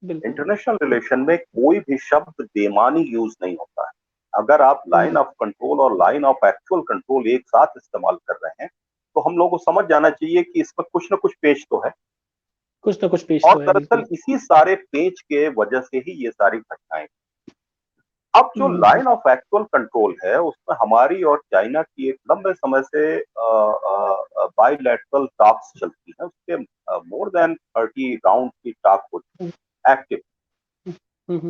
International relation में कोई भी शब्द बेमानी यूज नहीं होता है। अगर आप लाइन ऑफ कंट्रोल और लाइन ऑफ एक्चुअल कंट्रोल एक साथ इस्तेमाल कर रहे हैं, तो हम लोगों को समझ जाना चाहिए कि इसमें कुछ ना कुछ पेच तो है। कुछ ना कुछ पेच और तो है, दरअसल बिल्कुल। इसी सारे पेच के वजह से ही ये सारी घटनाएं। अब जो लाइन ऑफ एक्चुअल कंट्रोल है, उसमें हमारी और चाइना की एक लंबे समय से बाइलैटरल टॉक्स चलती है। उसके मोर देन 30 राउंड की टॉक होती है, एक्टिव,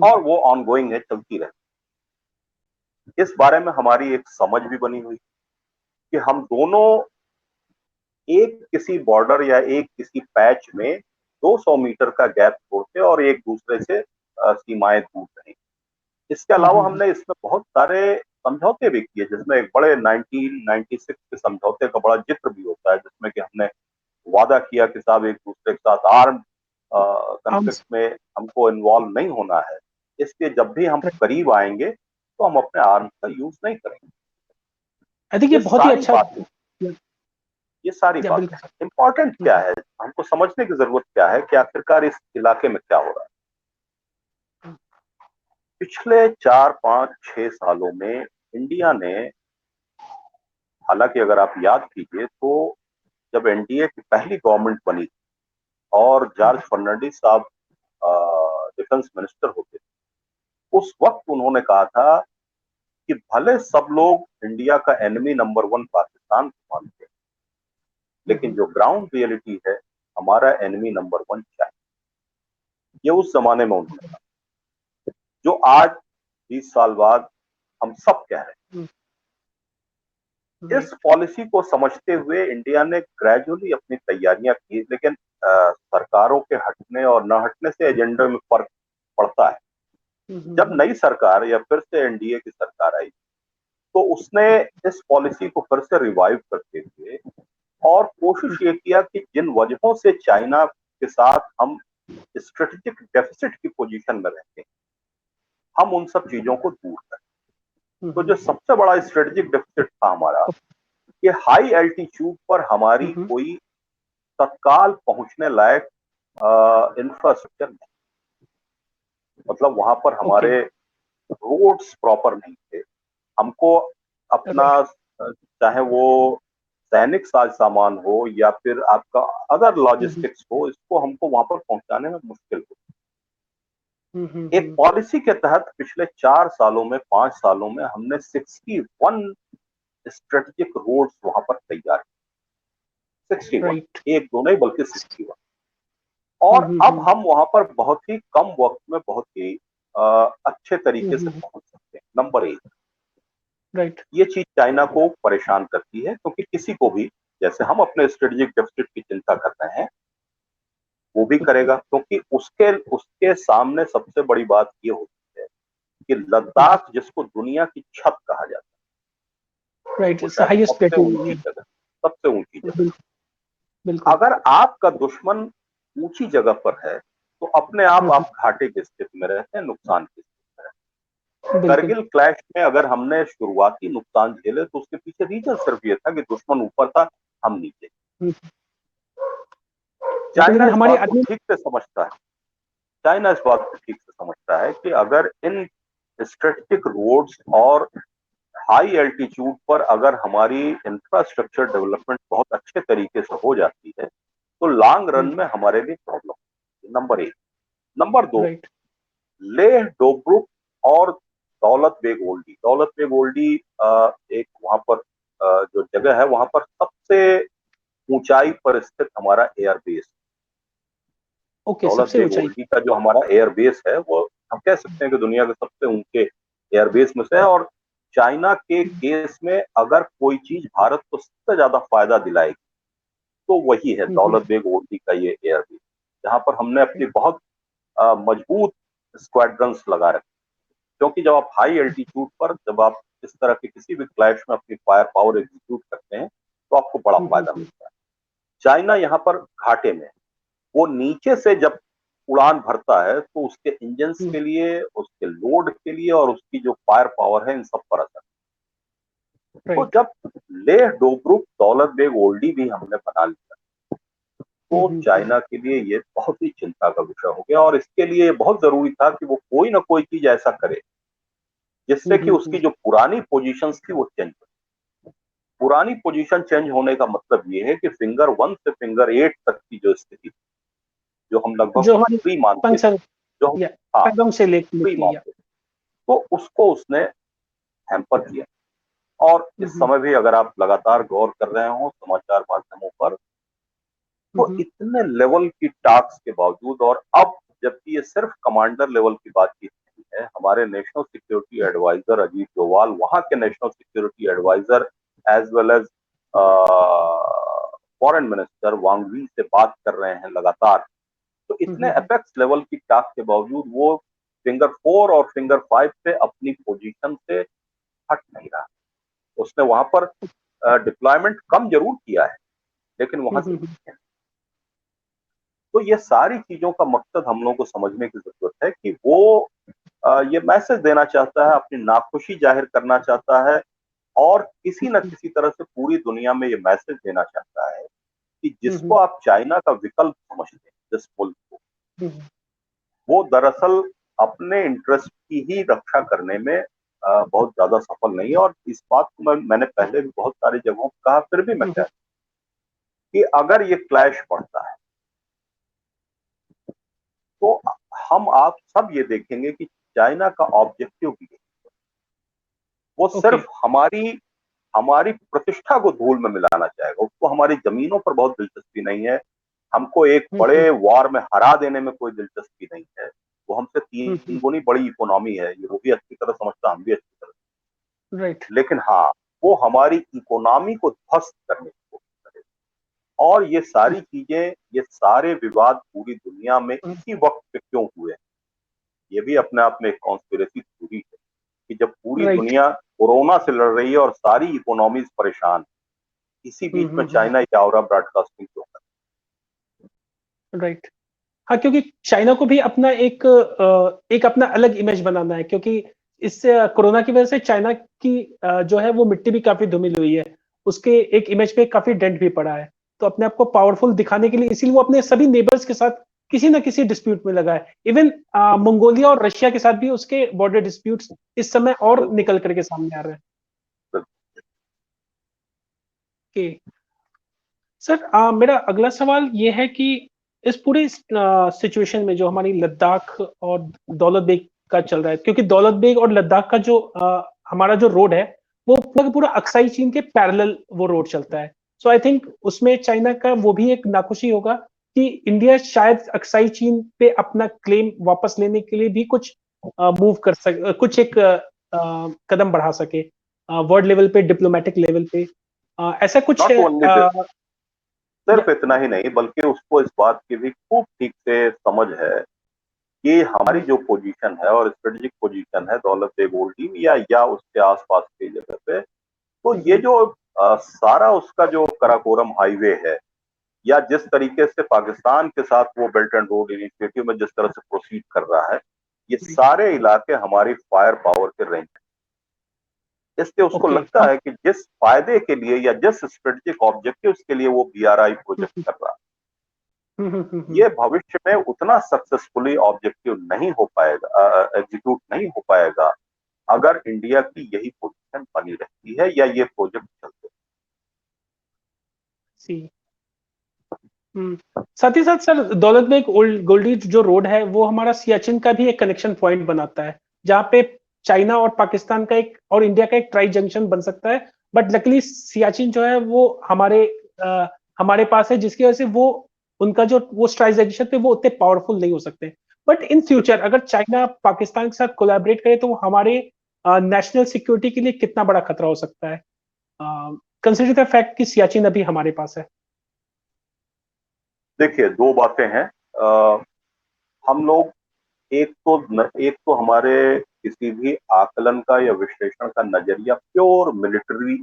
और वो ऑनगोइंग है, चलती रहती। इस बारे में हमारी एक समझ भी बनी हुई कि हम दोनों एक किसी बॉर्डर या एक किसी पैच में 200 मीटर का गैप छोड़ते और एक दूसरे से सीमाएं दूर रहें। इसके अलावा हमने इसमें बहुत सारे समझौते भी किए, जिसमें एक बड़े 1996 के समझौते का बड़ा जिक्र भी होता है, जिसमें कि हमने वादा किया कि साहब एक दूसरे के साथ आर्म कॉन्फ्लिक्ट में हमको इन्वॉल्व नहीं होना है, इसलिए जब भी हम करीब आएंगे तो हम अपने आर्म का यूज नहीं करेंगे। आई थिंक ये बहुत ही अच्छा। ये सारी बातें इंपॉर्टेंट क्या है, हमको समझने की जरूरत क्या है कि आखिरकार इस इलाके में क्या हो रहा है। पिछले 4, 5, 6 सालों में इंडिया ने, हालांकि अगर आप याद कीजिए तो जब एनडीए की पहली गवर्नमेंट बनी और जॉर्ज फर्नांडिस साहब डिफेंस मिनिस्टर होते थे, उस वक्त उन्होंने कहा था कि भले सब लोग इंडिया का एनिमी नंबर 1 पाकिस्तान को मानते हैं, लेकिन जो ग्राउंड रियलिटी है, हमारा एनिमी नंबर 1 चाइना। ये उस जमाने में उन्होंने कहा, जो आज 20 साल बाद हम सब कह रहे हैं। इस पॉलिसी को समझते हुए इंडिया ने ग्रेजुअली अपनी तैयारियां की, लेकिन सरकारों के हटने और न हटने से एजेंडे में फर्क पड़ता है। जब नई सरकार या फिर से एनडीए की सरकार आई, तो उसने इस पॉलिसी को फिर से रिवाइव करते हुए और कोशिश ये किया कि जिन वजहों से चाइना के साथ हम स्ट्रेटेजिक डेफिसिट की पोजीशन में रहते हैं, हम उन सब चीजों को दूर करें। तो जो सबसे बड़ा स्ट्रेटेजिक डेफिसिट था हमारा, कि हाई एल्टीट्यूड पर हमारी कोई तत्काल पहुंचने लायक इंफ्रास्ट्रक्चर नहीं, मतलब वहां पर हमारे रोड्स प्रॉपर नहीं थे। हमको अपना चाहे वो सैनिक साज सामान हो या फिर आपका अदर लॉजिस्टिक्स हो, इसको हमको वहां पर पहुंचाने में मुश्किल हो। एक पॉलिसी के तहत पिछले 4 सालों में 5 सालों में हमने 61 स्ट्रेटेजिक रोड्स वहां पर तैयार किए, 61, एक दो नहीं बल्कि 61। और अब हम वहां पर बहुत ही कम वक्त में बहुत ही अच्छे तरीके से पहुंच सकते हैं। नंबर 1, ये चीज चाइना को परेशान करती है, क्योंकि किसी को भी, जैसे हम अपने स्ट्रेटेजिक डेफिसिट की चिंता कर रहे हैं, वो भी करेगा, क्योंकि उसके सामने सबसे बड़ी बात ये होती है कि लद्दाख, जिसको दुनिया की छत कहा जाता है, सबसे ऊंची जगह, सबसे ऊंची जगह। अगर आपका दुश्मन ऊंची जगह पर है तो अपने आप घाटे की स्थिति में रहते हैं, नुकसान की स्थिति में रहते हैं। करगिल क्लैश में अगर हमने शुरुआती नुकसान झेले तो उसके पीछे रीजन सिर्फ ये था कि दुश्मन ऊपर था, हम नीचे। चाइना इस बात को ठीक से समझता है, चाइना इस बात को ठीक से समझता है कि अगर इन स्ट्रेटेजिक रोड्स और हाई एल्टीट्यूड पर अगर हमारी इंफ्रास्ट्रक्चर डेवलपमेंट बहुत अच्छे तरीके से हो जाती है तो लॉन्ग रन में हमारे लिए प्रॉब्लम है। नंबर 1। नंबर 2, लेह डोब्रुक और दौलत बेग ओल्डी। दौलत बेग ओल्डी एक वहां पर जो जगह है, वहां पर सबसे ऊंचाई पर स्थित हमारा एयरबेस। दौलत बेग ओल्डी का जो हमारा एयरबेस है, वो हम कह सकते हैं कि दुनिया के सबसे ऊंचे एयरबेस में से है। और चाइना के केस में अगर कोई चीज भारत को सबसे ज्यादा फायदा दिलाएगी तो वही है दौलत बेग ओल्डी का ये एयरबेस, जहां पर हमने अपनी बहुत मजबूत स्क्वाड्रंस लगा रखे। क्योंकि जब आप हाई एल्टीट्यूड पर, जब आप इस तरह के किसी भी क्लैश में अपनी फायर पावर एग्जीक्यूट करते हैं तो आपको बड़ा फायदा मिलता है। चाइना यहाँ पर घाटे में, वो नीचे से जब उड़ान भरता है तो उसके इंजन के लिए, उसके लोड के लिए और उसकी जो फायर पावर है, इन सब पर असर। तो जब लेह डोब्रुक दौलत बेग ओल्डी भी हमने बना लिया तो चाइना के लिए ये बहुत ही चिंता का विषय हो गया। और इसके लिए बहुत जरूरी था कि वो कोई ना कोई चीज ऐसा करे जिससे कि उसकी जो पुरानी पोजीशंस थी वो चेंज हो। पुरानी पोजीशन चेंज होने का मतलब ये है कि फिंगर 1 से फिंगर 8 तक की जो स्थिति, जो हम लगभग फ्री मानते थे, जो फ्री मानते थे, तो उसको उसने हैम्पर किया। और इस समय भी अगर आप लगातार गौर कर रहे हो समाचार माध्यमों पर, तो इतने लेवल की टास्क के बावजूद, और अब जबकि ये सिर्फ कमांडर लेवल की बातचीत नहीं है, हमारे national security adviser Ajit Doval, वहां के national security adviser as well as foreign minister Wang Yi से बात कर रहे हैं लगातार। तो इतने अपेक्स लेवल की टास्क के बावजूद वो फिंगर 4 और फिंगर 5 से अपनी पोजीशन से हट नहीं रहा। उसने वहां पर डिप्लॉयमेंट कम जरूर किया है, लेकिन वहां से तो ये सारी चीजों का मकसद हम लोगों को समझने की जरूरत है कि वो ये मैसेज देना चाहता है, अपनी नाखुशी जाहिर करना चाहता है, और किसी न किसी तरह से पूरी दुनिया में ये मैसेज देना चाहता है कि जिसको आप चाइना का विकल्प समझते हैं, जिस मुल्क को, वो दरअसल अपने इंटरेस्ट की ही रक्षा करने में बहुत ज्यादा सफल नहीं है। और इस बात को मैंने पहले भी बहुत सारी जगहों पर कहा, फिर भी मैं कहता हूं कि अगर ये क्लैश पड़ता है तो हम आप सब ये देखेंगे कि चाइना का ऑब्जेक्टिव भी है, वो सिर्फ हमारी प्रतिष्ठा को धूल में मिलाना चाहेगा। उसको हमारी जमीनों पर बहुत दिलचस्पी नहीं है, हमको एक बड़े वॉर में हरा देने में कोई दिलचस्पी नहीं है। वो हमसे 3 गुनी बड़ी इकोनॉमी है, ये वो भी अच्छी तरह समझता, हम भी अच्छी तरह। लेकिन हाँ, वो हमारी इकोनॉमी को ध्वस्त करने की कोशिश करेगा। और ये सारी चीजें, ये सारे विवाद पूरी दुनिया में इसी वक्त पे क्यों हुए, ये भी अपने आप में एक कॉन्स्पिरेसी थ्योरी है कि जब पूरी दुनिया कोरोना से लड़ रही है और सारी इकोनॉमीज परेशान, इसी बीच में चाइना या आवरा ब्रॉडकास्टिंग क्यों कर। हाँ, क्योंकि चाइना को भी अपना एक अपना अलग इमेज बनाना है, क्योंकि इस कोरोना की वजह से चाइना की जो है वो मिट्टी भी काफी धूमिल हुई है, उसके एक इमेज पे काफी डेंट भी पड़ा है। तो अपने आप को पावरफुल दिखाने के लिए इसीलिए वो अपने सभी नेबर्स के साथ किसी ना किसी डिस्प्यूट में लगा है। इवन मंगोलिया और रशिया के साथ भी उसके बॉर्डर डिस्प्यूट्स इस समय और बिल्कुल निकल करके सामने आ रहे हैं कि सर मेरा अगला सवाल ये है कि इस पूरी सिचुएशन में जो हमारी लद्दाख और दौलत बेग का चल रहा है, क्योंकि दौलत बेग और लद्दाख का जो हमारा जो रोड है वो पूरा का पूरा अक्साई चीन के पैरेलल वो रोड चलता है। सो आई थिंक उसमें चाइना का वो भी एक नाखुशी होगा कि इंडिया शायद अक्साई चीन पे अपना क्लेम वापस लेने के लिए भी कुछ मूव कर सके, कुछ एक कदम बढ़ा सके वर्ल्ड लेवल पे, डिप्लोमेटिक लेवल पे, ऐसा कुछ नॉट है। ओनली सिर्फ इतना ही नहीं, बल्कि उसको इस बात की भी खूब ठीक से समझ है कि हमारी जो पोजीशन है और स्ट्रेटेजिक पोजीशन है दौलत बेग ओल्डी या उसके आसपास की जगह पे, तो ये जो सारा उसका जो कराकोरम हाईवे है, या जिस तरीके से पाकिस्तान के साथ वो बेल्ट एंड रोड इनिशिएटिव में जिस तरह से प्रोसीड कर रहा है, ये सारे इलाके हमारी फायर पावर के रेंज। इसलिए उसको ओके लगता है कि जिस फायदे के लिए या जिस स्ट्रेटेजिक ऑब्जेक्टिव के लिए वो बीआरआई प्रोजेक्ट कर रहा है, ये भविष्य में उतना सक्सेसफुली ऑब्जेक्टिव नहीं हो पाएगा, एग्जीक्यूट नहीं हो पाएगा, अगर इंडिया की यही पोजीशन बनी रहती है या ये प्रोजेक्ट चलते। सी साथ ही साथ सर दौलत बेग ओल्ड गोल्डी जो रोड है वो हमारा सियाचिन का भी एक कनेक्शन पॉइंट बनाता है, जहाँ पे चाइना और पाकिस्तान का एक और इंडिया का एक ट्राई जंक्शन बन सकता है। बट लकली सियाचिन जो है वो हमारे पास है, जिसकी वजह से वो उनका जो वो स्ट्राइक जंक्शन पे वो उतने पावरफुल नहीं हो सकते। बट इन फ्यूचर अगर चाइना पाकिस्तान के साथ कोलैबोरेट करे तो वो हमारे नेशनल सिक्योरिटी के लिए कितना बड़ा खतरा हो सकता है, कंसिडर द फैक्ट कि सियाचिन अभी हमारे पास है। देखिए, दो बातें हैं। हम लोग एक तो हमारे किसी भी आकलन का या विश्लेषण का नजरिया प्योर मिलिट्री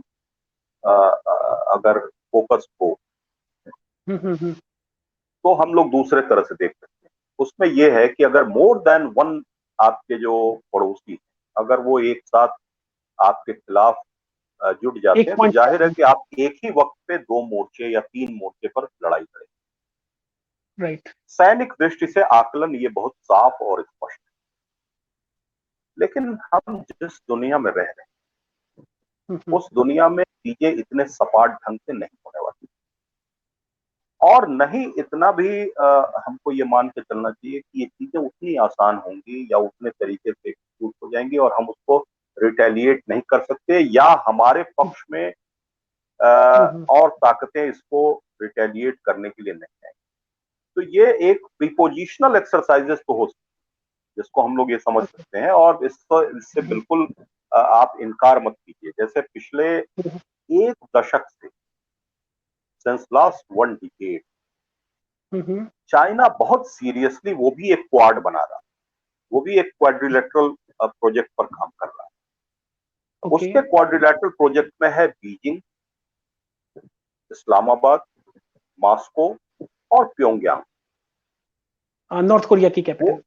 अगर फोकस हो, हम्म। तो हम लोग दूसरे तरह से देख सकते हैं। उसमें यह है कि अगर मोर देन वन आपके जो पड़ोसी हैं, अगर वो एक साथ आपके खिलाफ जुट जाते एक हैं, तो पॉइंट। जाहिर है कि आप एक ही वक्त पे दो मोर्चे या तीन मोर्चे पर लड़ाई करें। राइट। सैनिक दृष्टि से आकलन ये बहुत साफ और स्पष्ट है। लेकिन हम जिस दुनिया में रह रहे हैं, उस दुनिया में चीजें इतने सपाट ढंग से नहीं होने वाली, और नहीं इतना भी हमको ये मान के चलना चाहिए कि ये चीजें उतनी आसान होंगी या उतने तरीके से एग्जीक्यूट हो जाएंगी और हम उसको रिटेलिएट नहीं कर सकते, या हमारे पक्ष में और ताकतें इसको रिटेलिएट करने के लिए नहीं है। तो ये एक प्रीपोजिशनल एक्सरसाइजेस तो हो सकती है, जिसको हम लोग ये समझ सकते हैं, और इससे बिल्कुल आप इनकार मत कीजिए। जैसे पिछले एक दशक से, since last one decade, China बहुत सीरियसली वो भी एक क्वाड बना रहा है, वो भी एक क्वाड्रिलेटरल प्रोजेक्ट पर काम कर रहा है। ओके। उसके क्वाड्रिलेटरल प्रोजेक्ट में है बीजिंग, इस्लामाबाद, मॉस्को और प्योंगयांग। नॉर्थ कोरिया की वो कैपिटल।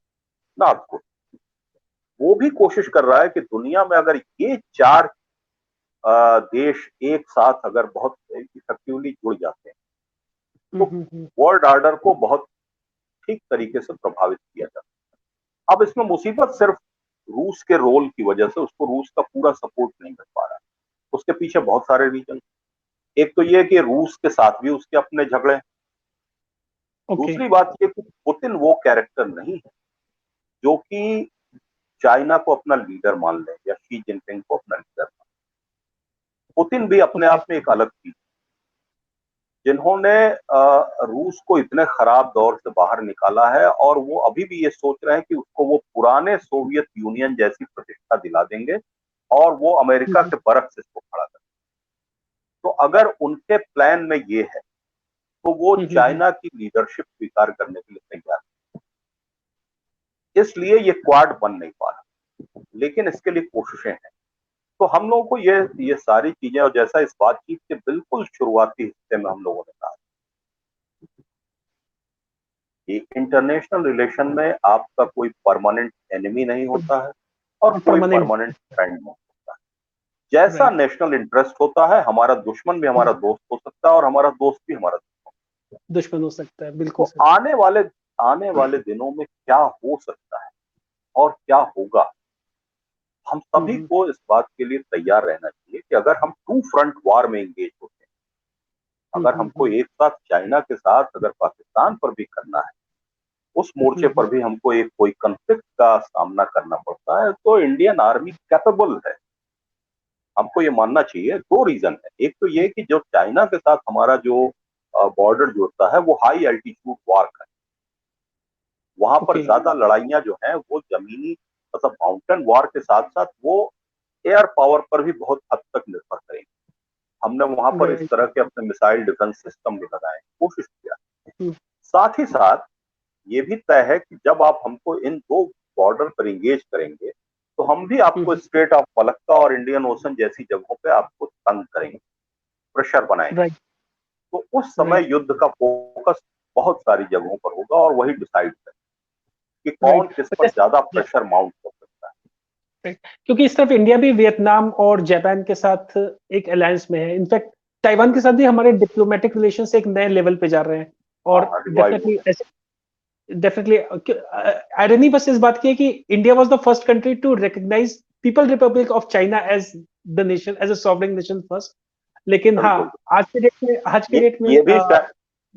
नॉर्थ को वो भी कोशिश कर रहा है कि दुनिया में अगर ये चार देश एक साथ अगर बहुत इफेक्टिवली जुड़ जाते हैं, तो वर्ल्ड ऑर्डर को बहुत ठीक तरीके से प्रभावित किया जाता है। अब इसमें मुसीबत सिर्फ रूस के रोल की वजह से, उसको रूस का पूरा सपोर्ट नहीं मिल पा रहा है। उसके पीछे बहुत सारे रीजन। एक तो ये कि रूस के साथ भी उसके अपने झगड़े। ओके। दूसरी बात ये कि पुतिन वो कैरेक्टर नहीं है जो कि चाइना को अपना लीडर मान ले या शी जिनपिंग को अपना लीडर मान ले। पुतिन भी अपने ओके। आप में एक अलग चीज, जिन्होंने रूस को इतने खराब दौर से बाहर निकाला है, और वो अभी भी ये सोच रहे हैं कि उसको वो पुराने सोवियत यूनियन जैसी प्रतिष्ठा दिला देंगे और वो अमेरिका के बरख से इसको खड़ा कर। तो अगर उनके प्लान में ये है, तो वो चाइना की लीडरशिप स्वीकार करने के लिए तैयार है। इसलिए ये क्वाड बन नहीं पा रहा, लेकिन इसके लिए कोशिशें हैं। तो हम लोगों को ये सारी चीजें, और जैसा इस बातचीत के बिल्कुल शुरुआती हिस्से में हम लोगों ने कहा कि इंटरनेशनल रिलेशन में आपका कोई परमानेंट एनिमी नहीं होता है और कोई परमानेंट। परमानेंट फ्रेंड नहीं होता। जैसा राइट। नेशनल इंटरेस्ट होता है, हमारा दुश्मन भी हमारा दोस्त हो सकता है और हमारा दोस्त भी हमारा दुश्मन। दुश्मन हो सकता है, बिल्कुल तो सर। आने वाले दिनों में क्या हो सकता है और क्या होगा, हम सभी हम्म। को इस बात के लिए तैयार रहना चाहिए कि अगर हम टू फ्रंट वॉर में एंगेज होते हैं, अगर हमको एक साथ चाइना के साथ अगर पाकिस्तान पर भी करना है, उस मोर्चे पर भी हमको एक कोई कॉन्फ्लिक्ट का सामना करना पड़ता है, तो इंडियन आर्मी कैपेबल है। हमको ये मानना चाहिए। दो रीजन है। एक तो ये कि जो चाइना के साथ हमारा जो बॉर्डर जोड़ता है वो हाई एल्टीट्यूड वार है। वहां पर ओके। ज्यादा लड़ाइयां जो हैं वो जमीनी मतलब माउंटेन वॉर के साथ साथ वो एयर पावर पर भी बहुत हद तक निर्भर करेंगे। हमने वहां पर इस राइट। तरह के अपने मिसाइल डिफेंस सिस्टम भी लगाए, कोशिश किया। साथ ही साथ ये भी तय है कि जब आप हमको इन दो बॉर्डर पर इंगेज करेंगे तो हम भी आपको स्ट्रेट ऑफ मलक्का और इंडियन ओशन जैसी जगहों पे आपको तंग करेंगे, प्रेशर बनाएंगे। राइट। तो उस समय राइट। युद्ध का फोकस बहुत सारी जगहों पर होगा और वही डिसाइड करेगा कि कौन राइट। किस पर ज्यादा प्रेशर माउंट कर सकता है। राइट, क्योंकि इस तरफ इंडिया भी वियतनाम और जापान के साथ एक अलायंस में है। इनफैक्ट ताइवान के साथ भी हमारे डिप्लोमेटिक रिलेशंस एक नए लेवल पे जा रहे हैं। हाँ और हाँ, रिवाइव हो डेफिनेटली ऐसे, डेफिनेटली आयरनी बस इस बात की है कि India was the first country to recognise people republic of China as the nation, as a sovereign nation first. लेकिन गया। हाँ, बिल्कुल। आज के ये डेट में ये भी शायद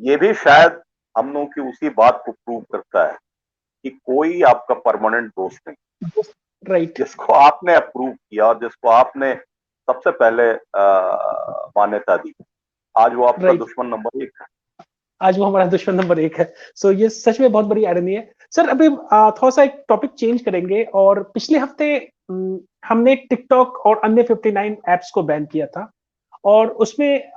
ये भी शायद हम लोगों की उसी बात को प्रूव करता है कि कोई आपका परमानेंट दोस्त नहीं। राइट। जिसको आपने अप्रूव किया और जिसको आपने सबसे पहले मान्यता दी, आज वो आपका राइट, दुश्मन नंबर एक है। आज वो हमारा दुश्मन नंबर एक है। सो ये सच में बहुत बड़ी आयरनी है। सर अभी थोड़ा सा एक टॉपिक चेंज करेंगे। और पिछले हफ्ते हमने टिकटॉक और अन्य 59 एप्स को बैन किया था। और उसमें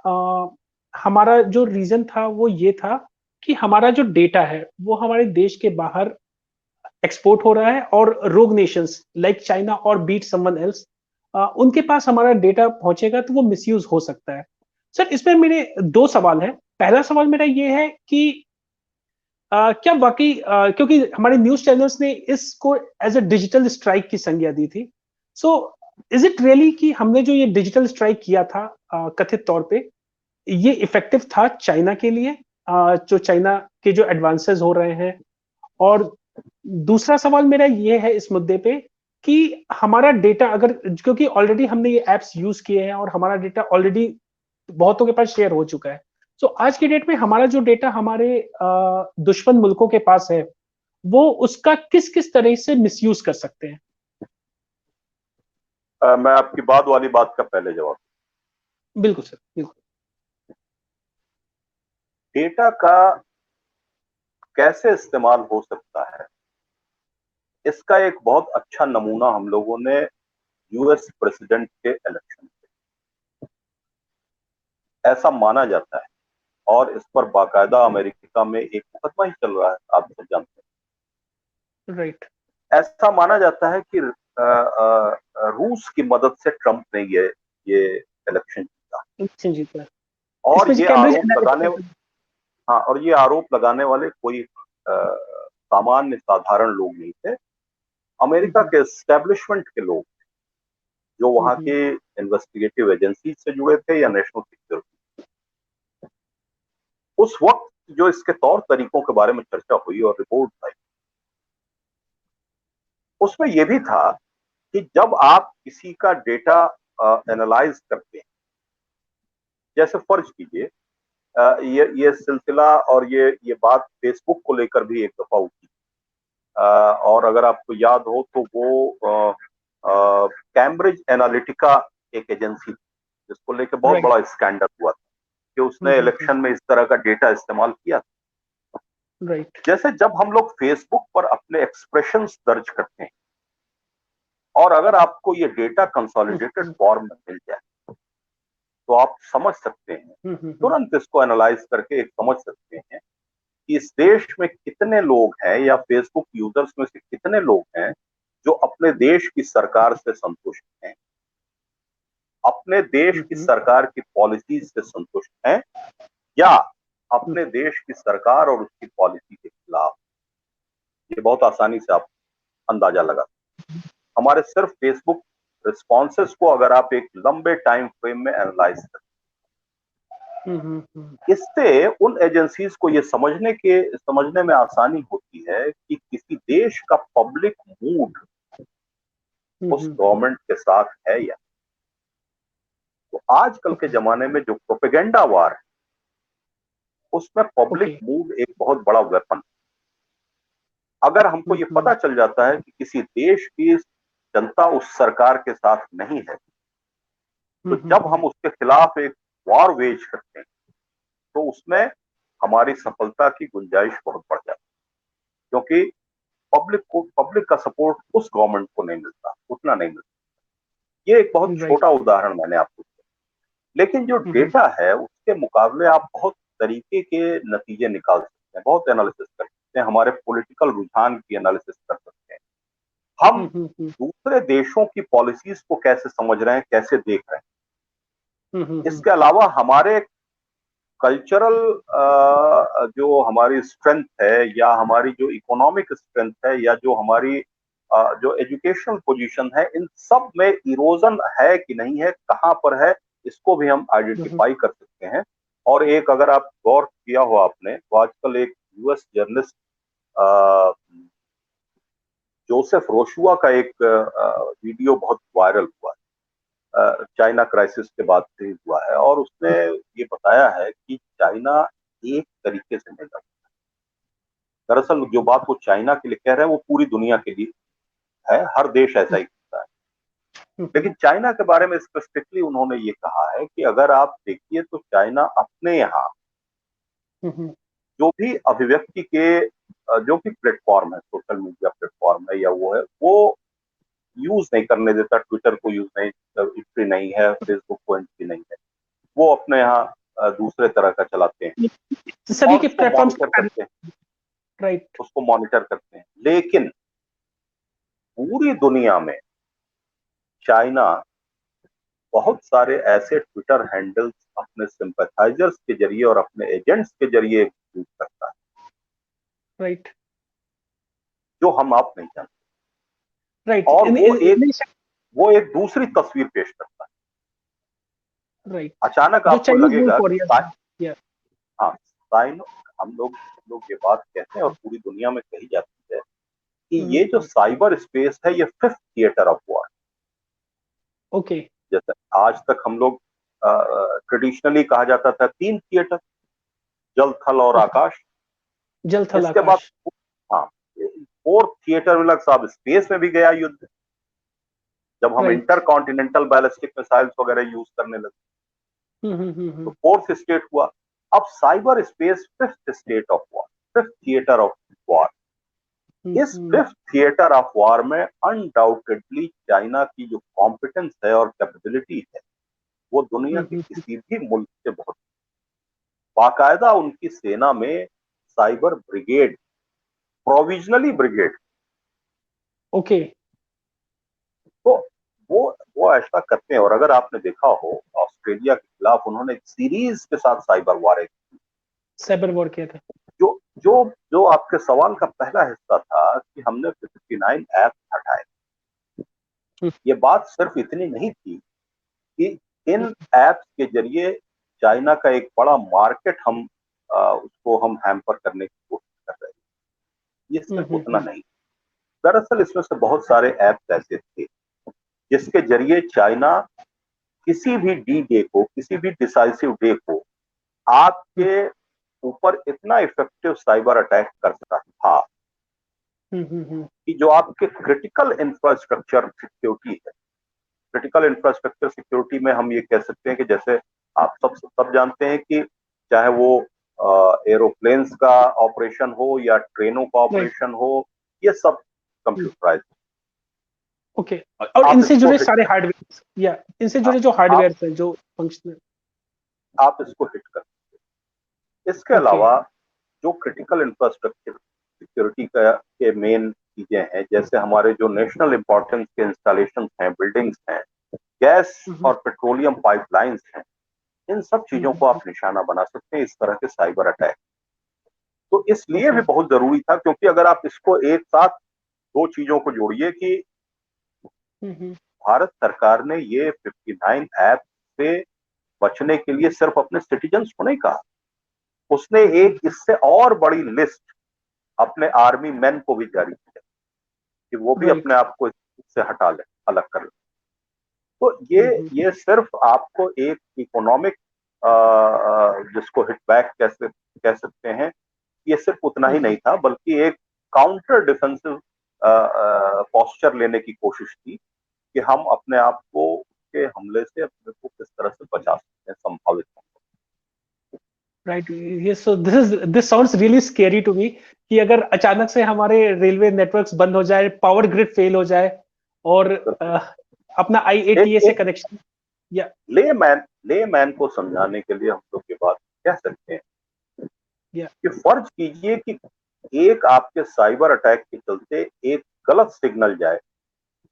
हमारा जो रीजन था वो ये था कि हमारा जो डेटा है वो हमारे देश के बाहर एक्सपोर्ट हो रहा है, और रोग नेशंस लाइक चाइना और बीट समवन एल्स, उनके पास हमारा डेटा पहुंचेगा तो वो मिसयूज हो सकता है। सर इसमें मेरे दो सवाल हैं। पहला सवाल मेरा ये है कि क्या वाकई, क्योंकि हमारे न्यूज़ चैनल्स ने इसको एज़ अ डिजिटल स्ट्राइक की संज्ञा दी थी। सो इज़ इट रियली कि हमने जो ये डिजिटल स्ट्राइक किया था कथित तौर पे, ये इफ़ेक्टिव था चाइना के लिए, जो चाइना के जो एडवांसेस हो रहे हैं? और दूसरा सवाल मेरा ये है इस मुद्दे पे कि हमारा डेटा अगर, क्योंकि ऑलरेडी हमने ये ऐप्स यूज़ किए हैं और हमारा डेटा ऑलरेडी बहुतों के पास शेयर हो चुका है। सो आज की डेट में हमारा जो डेटा हमारे दुश्मन मुल्कों के पास है, वो उसका किस-किस तरह से मिसयूज़ कर सकते हैं? मैं आपकी बाद वाली बात का पहले जवाब। बिल्कुल सर, बिल्कुल। डेटा का कैसे इस्तेमाल हो सकता है, इसका एक बहुत अच्छा नमूना हम लोगों ने यूएस प्रेसिडेंट के इलेक्शन में, ऐसा माना जाता है और इस पर बाकायदा अमेरिका में एक मुकदमा ही चल रहा है, आप सब जानते राइट। हैं। ऐसा माना जाता है कि रूस की मदद से ट्रंप ने ये इलेक्शन जीता। इलेक्शन जीता है। और इसमें जो ये कैम्ब्रिज आरोप लगाने एनालिटिका। हाँ, और ये आरोप लगाने वाले कोई सामान्य साधारण लोग नहीं थे। अमेरिका के एस्टेब्लिशमेंट के लोग, जो वहां के इन्वेस्टिगेटिव एजेंसी से जुड़े थे या नेशनल सिक्योरिटी। उस वक्त जो इसके तौर तरीकों के बारे में चर्चा हुई और रिपोर्ट आई, उसमें यह भी था कि जब आप किसी का डेटा एनालाइज करते हैं, जैसे फर्ज कीजिए ये सिलसिला और ये बात फेसबुक को लेकर भी एक दफा उठी। और अगर आपको याद हो तो वो कैम्ब्रिज एनालिटिका एक एजेंसी थी जिसको लेकर बहुत राइट। बड़ा स्कैंडल हुआ था कि उसने इलेक्शन में इस तरह का डेटा इस्तेमाल किया। राइट। जैसे जब हम लोग फेसबुक पर अपने एक्सप्रेशंस दर्ज करते हैं और अगर आपको ये डेटा कंसोलिडेटेड फॉर्म में मिल जाए तो आप समझ सकते हैं, तुरंत इसको एनालाइज करके एक समझ सकते हैं कि इस देश में कितने लोग हैं या फेसबुक यूजर्स में से कितने लोग हैं जो अपने देश की सरकार से संतुष्ट हैं, अपने देश की सरकार की पॉलिसीज से संतुष्ट हैं, या अपने देश की सरकार और उसकी पॉलिसी के खिलाफ। ये बहुत आसानी से आप अंदाजा लगा सकते हैं। हमारे सिर्फ फेसबुक रिस्पॉन्सेस को अगर आप एक लंबे टाइम फ्रेम में एनालाइज करें, इससे उन एजेंसीज को ये समझने में आसानी होती है कि किसी देश का पब्लिक मूड उस गवर्नमेंट के साथ है या। तो आजकल के जमाने में जो प्रोपेगेंडा वार है, उसमें पब्लिक मूड एक बहुत बड़ा वेपन। अगर हमको ये पता चल जाता है कि किसी देश की जनता उस सरकार के साथ नहीं है, तो जब हम उसके खिलाफ एक वॉर वेज करते हैं, तो उसमें हमारी सफलता की गुंजाइश बहुत बढ़ जाती है, क्योंकि पब्लिक का सपोर्ट उस गवर्नमेंट को नहीं मिलता, उतना नहीं मिलता। ये एक बहुत छोटा उदाहरण मैंने आपको दिया, लेकिन जो डेटा है उसके मुकाबले आप बहुत तरीके के नतीजे निकाल सकते हैं, बहुत एनालिसिस कर सकते हैं, हमारे पॉलिटिकल रुझान की एनालिसिस कर सकते हैं, हम दूसरे देशों की पॉलिसीज को कैसे समझ रहे हैं, कैसे देख रहे हैं। इसके अलावा हमारे कल्चरल जो हमारी स्ट्रेंथ है, या हमारी जो इकोनॉमिक स्ट्रेंथ है, या जो हमारी जो एजुकेशनल पोजीशन है, इन सब में इरोजन है कि नहीं है, कहां पर है, इसको भी हम आइडेंटिफाई कर सकते हैं। और एक, अगर आप गौर किया हो आपने, तो आजकल एक यूएस जर्नलिस्ट जोसेफ रोशुआ का एक वीडियो बहुत वायरल हुआ है, चाइना क्राइसिस के बाद से हुआ है, और उसने ये बताया है कि चाइना एक तरीके से नहीं लड़ता। दरअसल जो बात वो चाइना के लिए कह रहे हैं वो पूरी दुनिया के लिए है, हर देश ऐसा ही करता है। लेकिन चाइना के बारे में स्पेसिफिकली उन्होंने ये कहा है कि अगर आप देखिए तो चाइना अपने यहाँ जो भी अभिव्यक्ति के जो भी प्लेटफॉर्म है, सोशल मीडिया प्लेटफॉर्म है या वो है, वो यूज नहीं करने देता। ट्विटर को यूज नहीं, एंट्री नहीं है, फेसबुक को एंट्री नहीं है, वो अपने यहाँ दूसरे तरह का चलाते हैं, सभी के प्लेटफॉर्म्स करते हैं, राइट, उसको मॉनिटर करते हैं। लेकिन पूरी दुनिया में चाइना बहुत सारे ऐसे ट्विटर हैंडल्स अपने सिंपैथाइजर्स के जरिए और अपने एजेंट्स के जरिए यूज करता है, राइट, जो हम आप नहीं जानते, राइट। और वो एक दूसरी तस्वीर पेश करता है। राइट, अचानक आपको लगेगा कि हाँ, हम लोग ये बात कहते हैं और पूरी दुनिया में कही जाती है कि ये जो साइबर स्पेस है, ये fifth theatre of war. Okay, जैसे आज तक हम लोग ट्रेडिशनली कहा जाता था 3 थिएटर, जल, थल और आकाश। जल, थल, इसके बाद हाँ, 4th थिएटर में लग साहब स्पेस में भी गया युद्ध, जब हम इंटर कॉन्टिनेंटल बैलिस्टिक मिसाइल्स वगैरह यूज करने लगे, तो 4th स्टेट हुआ। अब cyber space 5th state of war, 5th theatre of war. इस 5th थिएटर ऑफ वॉर में अनडाउटेडली चाइना की जो कॉम्पिटेंस है और कैपेबिलिटी है, वो दुनिया के किसी भी मुल्क से बहुत। बाकायदा उनकी सेना में cyber brigade, provisionally brigade, okay, तो वो ऐसा करते हैं। और अगर आपने देखा हो, ऑस्ट्रेलिया के खिलाफ उन्होंने एक सीरीज के साथ साइबर वॉर किया था। जो जो जो आपके सवाल का पहला हिस्सा था कि हमने 59 ऐप हटाए, ये बात सिर्फ इतनी नहीं थी कि इन ऐप्स के जरिए चाइना का एक बड़ा मार्केट उसको हम हैम्पर करने की कोशिश कर रहे हैं, ये सिर्फ उतना नहीं। दरअसल इसमें से बहुत सारे ऐप्स ऐसे थे जिसके जरिए चाइना किसी भी डी डे को, किसी भी डिसाइसिव डे को आपके ऊपर इतना इफेक्टिव साइबर अटैक कर सकता था कि जो आपके क्रिटिकल इंफ्रास्ट्रक्चर सिक्योरिटी है, क्रिटिकल इंफ्रास्ट्रक्चर सिक्योरिटी में हम ये कह सकते हैं कि जैसे आप सब जानते हैं कि चाहे वो एरोप्लेन्स का ऑपरेशन हो या ट्रेनों का ऑपरेशन हो, ये सब कंप्यूटराइज। ओके, और इनसे जुड़े सारे हार्डवेयर, या इनसे जुड़े जो हार्डवेयर है, जो फंक्शनल, आप इसको हिट कर सकते हैं। इसके अलावा जो क्रिटिकल इंफ्रास्ट्रक्चर सिक्योरिटी के मेन चीजें हैं, जैसे हमारे जो नेशनल इंपॉर्टेंस के इंस्टॉलेशन हैं, बिल्डिंग्स हैं, गैस और पेट्रोलियम पाइपलाइंस हैं, इन सब चीजों को आप निशाना बना सकते हैं इस तरह के साइबर अटैक। तो इसलिए भी बहुत जरूरी था, क्योंकि अगर आप इसको एक साथ दो चीजों को जोड़िए कि भारत सरकार ने ये 59 ऐप से बचने के लिए सिर्फ अपने सिटीजन्स को नहीं कहा, उसने एक इससे और बड़ी लिस्ट अपने आर्मी मैन को भी जारी किया कि वो भी अपने आप को इससे हटा ले, अलग कर ले। तो ये सिर्फ आपको एक इकोनॉमिक जिसको हिटबैक कह सकते हैं, ये सिर्फ उतना ही नहीं था, बल्कि एक काउंटर डिफेंसिव पोस्चर लेने की कोशिश थी कि हम अपने आप को के हमले से अपने को किस तरह से बचा सकते हैं संभावित। राइट, ये so this sounds really scary to me कि अगर अचानक से हमारे रेलवे नेटवर्क्स बंद हो जाए, पावर ग्रिड फेल हो जाए और अपना IATA से कनेक्शन, या लेमैन को समझाने के लिए हम लोग ये बात कह सकते हैं कि फर्ज कीजिए कि एक आपके साइबर अटैक के चलते एक गलत सिग्नल जाए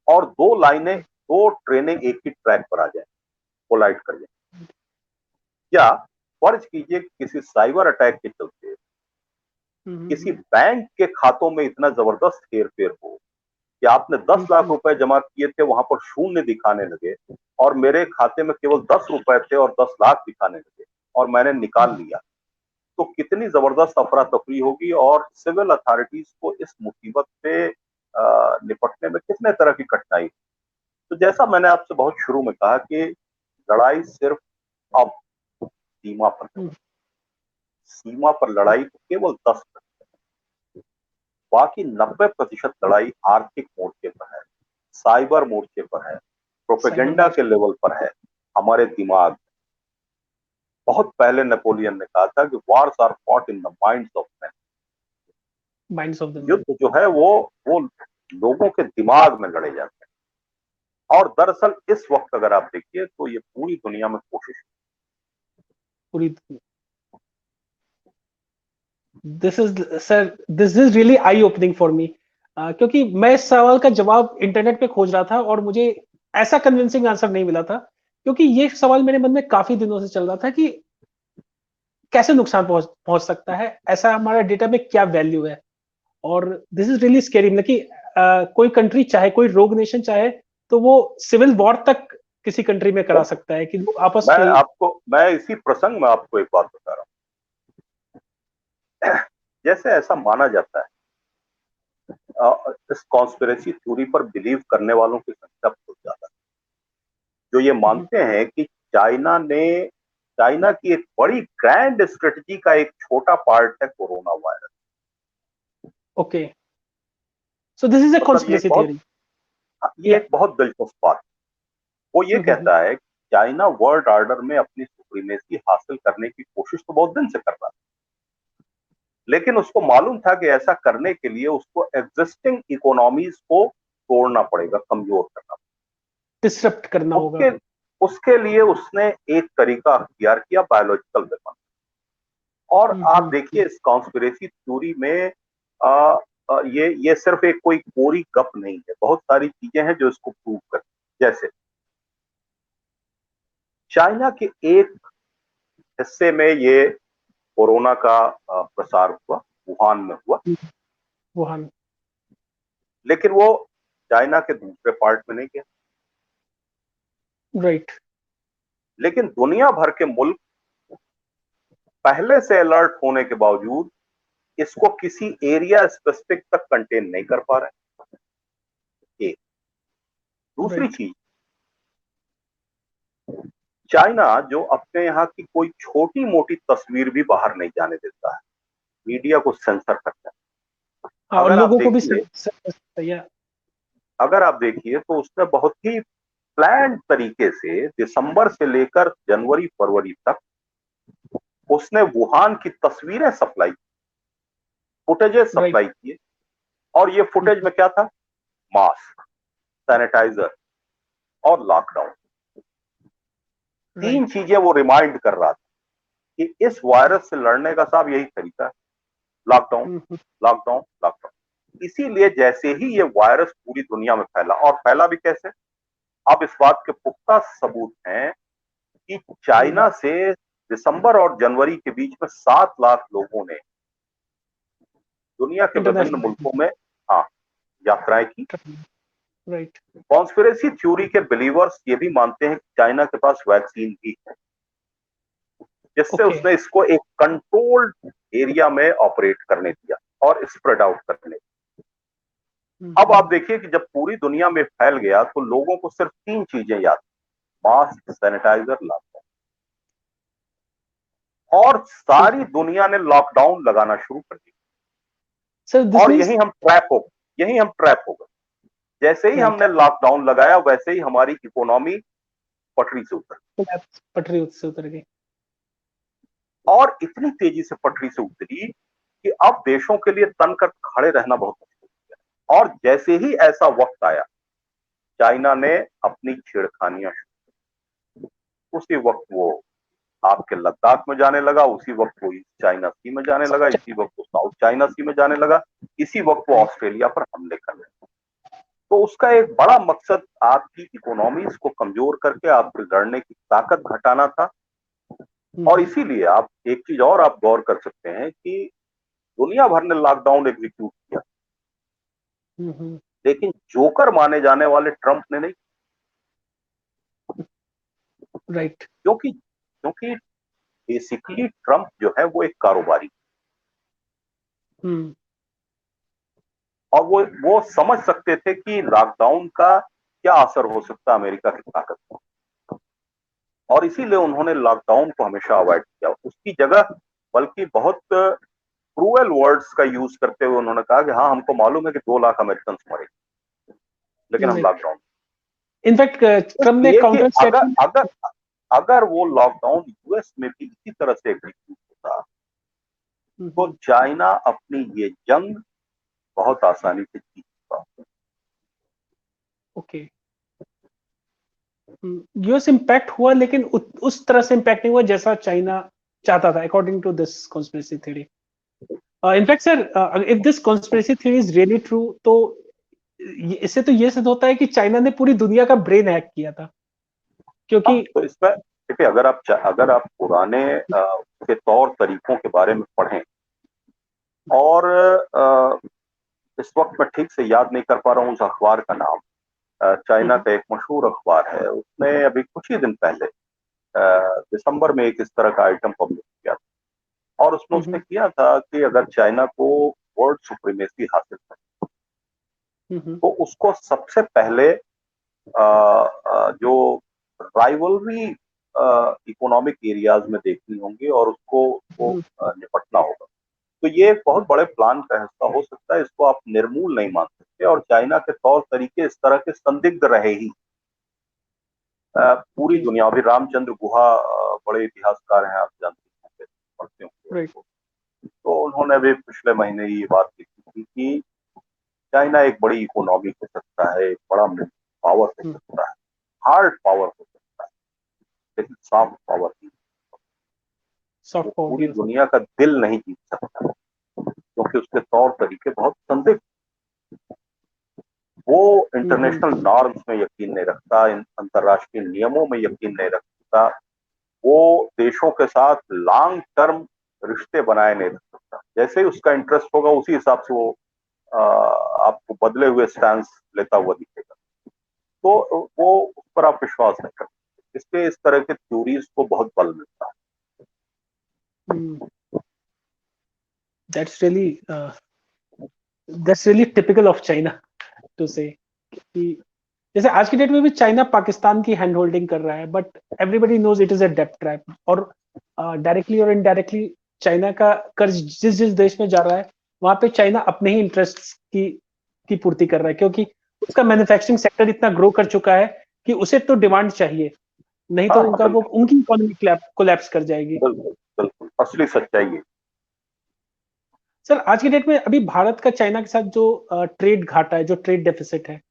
और दो ट्रेनें एक ही ट्रैक पर आ जाए, कोलाइड कर जाए, या फर्ज कीजिए किसी साइबर अटैक के चलते किसी बैंक के खातों में इतना जबरदस्त हेरफेर हो कि आपने 10 लाख रुपए जमा किए थे, वहां पर शून्य दिखाने लगे और मेरे खाते में केवल 10 रुपए थे और 10 लाख दिखाने लगे और मैंने निकाल लिया, तो कितनी जबरदस्त अफरा तफरी होगी और सिविल अथॉरिटीज को इस मुसीबत से निपटने में कितने तरह की कठिनाई। तो जैसा मैंने आपसे बहुत शुरू में कहा कि लड़ाई सिर्फ अब सीमा पर लड़ाई तो केवल 10%, बाकी 90% लड़ाई आर्थिक मोर्चे पर है, साइबर मोर्चे पर है, प्रोपेगेंडा के लेवल पर है, हमारे दिमाग। बहुत पहले नेपोलियन ने कहा था कि wars are fought in the minds of man. युद्ध जो है वो लोगों के दिमाग में लड़े जाते हैं, और दरअसल इस वक्त अगर आप देखिए तो ये पूरी दुनिया में कोशिश पूरी this is really I opening for me, क्योंकि मैं इस सवाल का जवाब इंटरनेट पे खोज रहा था और मुझे ऐसा कन्विंसिंग आंसर नहीं मिला था, क्योंकि ये सवाल मेरे मन में काफी दिनों से चल रहा था कि कैसे नुकसान पहुंच सकता है, ऐसा हमारा डेटा में क्या वैल्यू है। और दिस इज रियली स्केरी, मतलब कि कोई कंट्री चाहे, कोई रोग नेशन चाहे तो वो सिविल वॉर तक किसी कंट्री में करा सकता है कि लोग आपस में। मैं इसी प्रसंग में आपको एक बात बता रहा हूं। जैसे ऐसा माना जाता है, इस कॉन्स्पिरेसी थ्योरी पर बिलीव करने वालों की संख्या बहुत ज्यादा है, जो ये मानते हैं कि चाइना की एक बड़ी ग्रैंड स्ट्रेटजी का एक छोटा पार्ट है corona virus. Okay, so this is a conspiracy theory. ये एक बहुत दिलचस्प बात, वो ये कहता है कि चाइना वर्ल्ड ऑर्डर में अपनी सुप्रीमेसी हासिल करने की कोशिश तो बहुत दिन से कर रहा है, लेकिन उसको मालूम था कि ऐसा करने के लिए उसको एग्जिस्टिंग इकोनॉमीज को तोड़ना पड़ेगा, कमजोर करना पड़ेगा, डिसरप्ट करना होगा। उसके लिए उसने एक तरीका अख्तियार किया, बायोलॉजिकल वेपन। और आप देखिए इस कॉन्स्पिरेसी थ्योरी में ये सिर्फ एक कोई कोरी गप नहीं है, बहुत सारी चीजें हैं जो इसको प्रूव करती। जैसे चाइना के एक हिस्से में ये कोरोना का प्रसार हुआ, वुहान में हुआ, वुहान, लेकिन वो चाइना के दूसरे पार्ट में नहीं गया। राइट। लेकिन दुनिया भर के मुल्क पहले से अलर्ट होने के बावजूद इसको किसी एरिया स्पेसिफिक तक कंटेन नहीं कर पा रहे। एक दूसरी चीज, चाइना जो अपने यहाँ की कोई छोटी मोटी तस्वीर भी बाहर नहीं जाने देता है, मीडिया को सेंसर करता है। अगर आप देखिए तो उसने बहुत ही प्लान तरीके से दिसंबर से लेकर जनवरी फरवरी तक उसने वुहान की तस्वीरें सप्लाई, फुटेजेस सप्लाई किए, और ये फुटेज में क्या था? मास्क, सैनिटाइजर और लॉकडाउन। तीन चीजें वो रिमाइंड कर रहा था कि इस वायरस से लड़ने का साहब यही तरीका है, लॉकडाउन लॉकडाउन लॉकडाउन। इसीलिए जैसे ही ये वायरस पूरी दुनिया में फैला, और फैला भी कैसे, अब इस बात के पुख्ता सबूत हैं कि चाइना से दिसंबर और जनवरी के बीच में 7 लाख लोगों ने दुनिया के विभिन्न मुल्कों में यात्राएं की, राइट। कॉन्स्पिरेसी थ्योरी के बिलीवर्स ये भी मानते हैं कि चाइना के पास वैक्सीन भी है, जिससे ओके। उसने इसको एक कंट्रोल्ड एरिया में ऑपरेट करने दिया और स्प्रेड आउट करने दिया। अब आप देखिए कि जब पूरी दुनिया में फैल गया तो लोगों को सिर्फ 3 चीजें याद, मास्क, सैनिटाइजर, लॉकडाउन, और सारी दुनिया ने लॉकडाउन लगाना शुरू कर दिया। सर दिस और मीन्स यही हम ट्रैप हो गए। जैसे ही राइट, हमने लॉकडाउन लगाया वैसे ही हमारी इकोनॉमी पटरी से उतर, पटरी से उतर गई। और इतनी तेजी से पटरी से उतरी कि अब देशों के लिए तनकर खड़े रहना बहुत मुश्किल हो गया। और जैसे ही ऐसा वक्त आया, चाइना ने अपनी छेड़खानियां शुरू, उसी वक्त वो आपके लद्दाख में जाने लगा, उसी वक्त वो ईस्ट चाइना सी में जाने लगा, इसी वक्त वो साउथ चाइना सी में जाने लगा, इसी वक्त वो ऑस्ट्रेलिया पर हमले कर रहे। तो उसका एक बड़ा मकसद आपकी इकोनॉमीज को कमजोर करके आपके लड़ने की ताकत घटाना था। और इसीलिए आप एक चीज और आप गौर कर सकते हैं कि दुनिया भर ने लॉकडाउन एग्जीक्यूट किया, लेकिन जोकर माने जाने वाले ट्रंप ने नहीं। राइट। क्योंकि क्योंकि बेसिकली ट्रंप जो है वो एक कारोबारी, और वो समझ सकते थे कि लॉकडाउन का क्या असर हो सकता है अमेरिका की ताकत पर, और इसीलिए उन्होंने लॉकडाउन को हमेशा अवॉइड किया। उसकी जगह बल्कि बहुत क्रूएल वर्ड्स का यूज करते हुए उन्होंने कहा कि हाँ, हमको मालूम है कि 2 लाख अमेरिकन मरे, लेकिन हम लॉकडाउन, इनफैक्ट ट्रम्प ने इसलिए कि काउंटर अगर स्टेटमेंट। अगर अगर वो लॉकडाउन यूएस में भी इसी तरह से एग्जीक्यूट होता तो चाइना अपनी ये जंग बहुत आसानी से जीत सकता। ओके। यूएस इम्पैक्ट हुआ, लेकिन उस तरह से इम्पैक्ट नहीं हुआ जैसा चाइना चाहता था, according to this conspiracy theory. In fact sir, if this conspiracy theory is really true, तो इससे तो ये सिद्ध होता है कि चाइना ने पूरी दुनिया का ब्रेन हैक किया था, क्योंकि तो इसमें देखिए, अगर आप पुराने के तौर तरीकों के बारे में पढ़ें, और इस वक्त मैं ठीक से याद नहीं कर पा रहा हूँ उस अखबार का नाम, चाइना का एक मशहूर अखबार है, उसने अभी कुछ ही दिन पहले दिसंबर में एक इस तरह का आइटम पब्लिश किया था, और उसमें उसने किया था कि अगर चाइना को वर्ल्ड सुप्रीमेसी हासिल है तो उसको सबसे पहले जो राइवलरी इकोनॉमिक एरियाज में देखनी होंगी और उसको निपटना होगा। तो ये एक बहुत बड़े प्लान का हिस्सा हो सकता है, इसको आप निर्मूल नहीं मान सकते, और चाइना के तौर तरीके इस तरह के संदिग्ध रहे ही। पूरी दुनिया, अभी रामचंद्र गुहा बड़े इतिहासकार हैं, आप जानते होंगे, पढ़ते होंगे उनको, तो उन्होंने भी पिछले महीने ये बात लिखी थी कि चाइना एक बड़ी इकोनॉमी हो सकता है, एक बड़ा पावर हो सकता है, हार्ड पावर हो सकता है, लेकिन सॉफ्ट पावर नहीं, वो पूरी दुनिया का दिल नहीं जीत सकता, क्योंकि उसके तौर तरीके बहुत संदिग्ध, वो इंटरनेशनल नॉर्म्स में यकीन नहीं रखता, अंतर्राष्ट्रीय नियमों में यकीन नहीं रखता, वो देशों के साथ लॉन्ग टर्म रिश्ते बनाए नहीं रख सकता। जैसे ही उसका इंटरेस्ट होगा उसी हिसाब से वो आपको बदले हुए स्टैंस लेता हुआ दिखेगा, तो वो उस पर आप विश्वास नहीं करते, इसलिए इस तरह के थ्योरीज को बहुत बल मिलता है। That's really typical of China to say कि जैसे आज की डेट में भी चाइना पाकिस्तान की हैंड होल्डिंग कर रहा है, but everybody knows it is a डेब्ट ट्रैप, और डायरेक्टली और इनडायरेक्टली चाइना का कर्ज जिस जिस देश में जा रहा है, वहां पे चाइना अपने ही इंटरेस्ट की पूर्ति कर रहा है, क्योंकि उसका मैन्युफैक्चरिंग सेक्टर इतना ग्रो कर चुका है कि उसे तो डिमांड चाहिए, नहीं तो उनकी इकोनॉमी कोलैप्स कर जाएगी। बिल्कुल बिल्कुल, असली सच्चाई है। सर आज की डेट में अभी भारत का चाइना के साथ जो ट्रेड घाटा है, जो ट्रेड डेफिसिट है,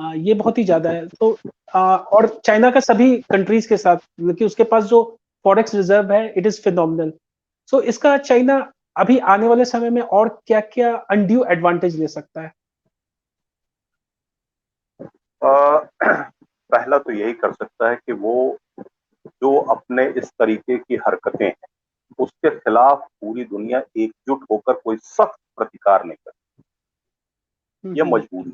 ये बहुत ही ज्यादा है। तो और चाइना का सभी कंट्रीज के साथ, क्योंकि उसके पास जो फॉरेक्स रिजर्व है, इट इज फिनोमिनल। सो इसका चाइना अभी आने वाले समय में और क्या क्या अनड्यू एडवांटेज ले सकता है? पहला तो यही कर सकता है कि वो जो अपने इस तरीके की हरकतें हैं उसके खिलाफ पूरी दुनिया एकजुट होकर कोई सख्त प्रतिकार नहीं करती, यह मजबूरी।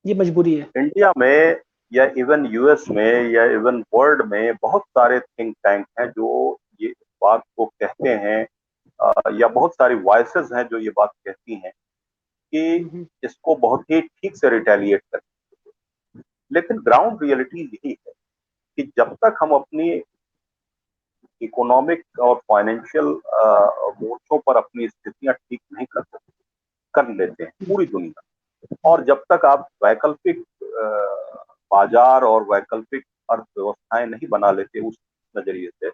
ये मजबूरी है। इंडिया में या इवन यूएस में या इवन वर्ल्ड में बहुत सारे थिंक टैंक हैं जो ये बात को कहते हैं, या बहुत सारी वॉइसेस हैं जो ये बात कहती हैं कि इसको बहुत ही ठीक से रिटेलिएट करें। लेकिन ग्राउंड रियलिटी यही है कि जब तक हम अपनी इकोनॉमिक और फाइनेंशियल मोर्चों पर अपनी स्थितियां ठीक नहीं कर लेते हैं पूरी दुनिया, और जब तक आप वैकल्पिक बाजार और वैकल्पिक अर्थव्यवस्थाएं नहीं बना लेते उस नजरिए से,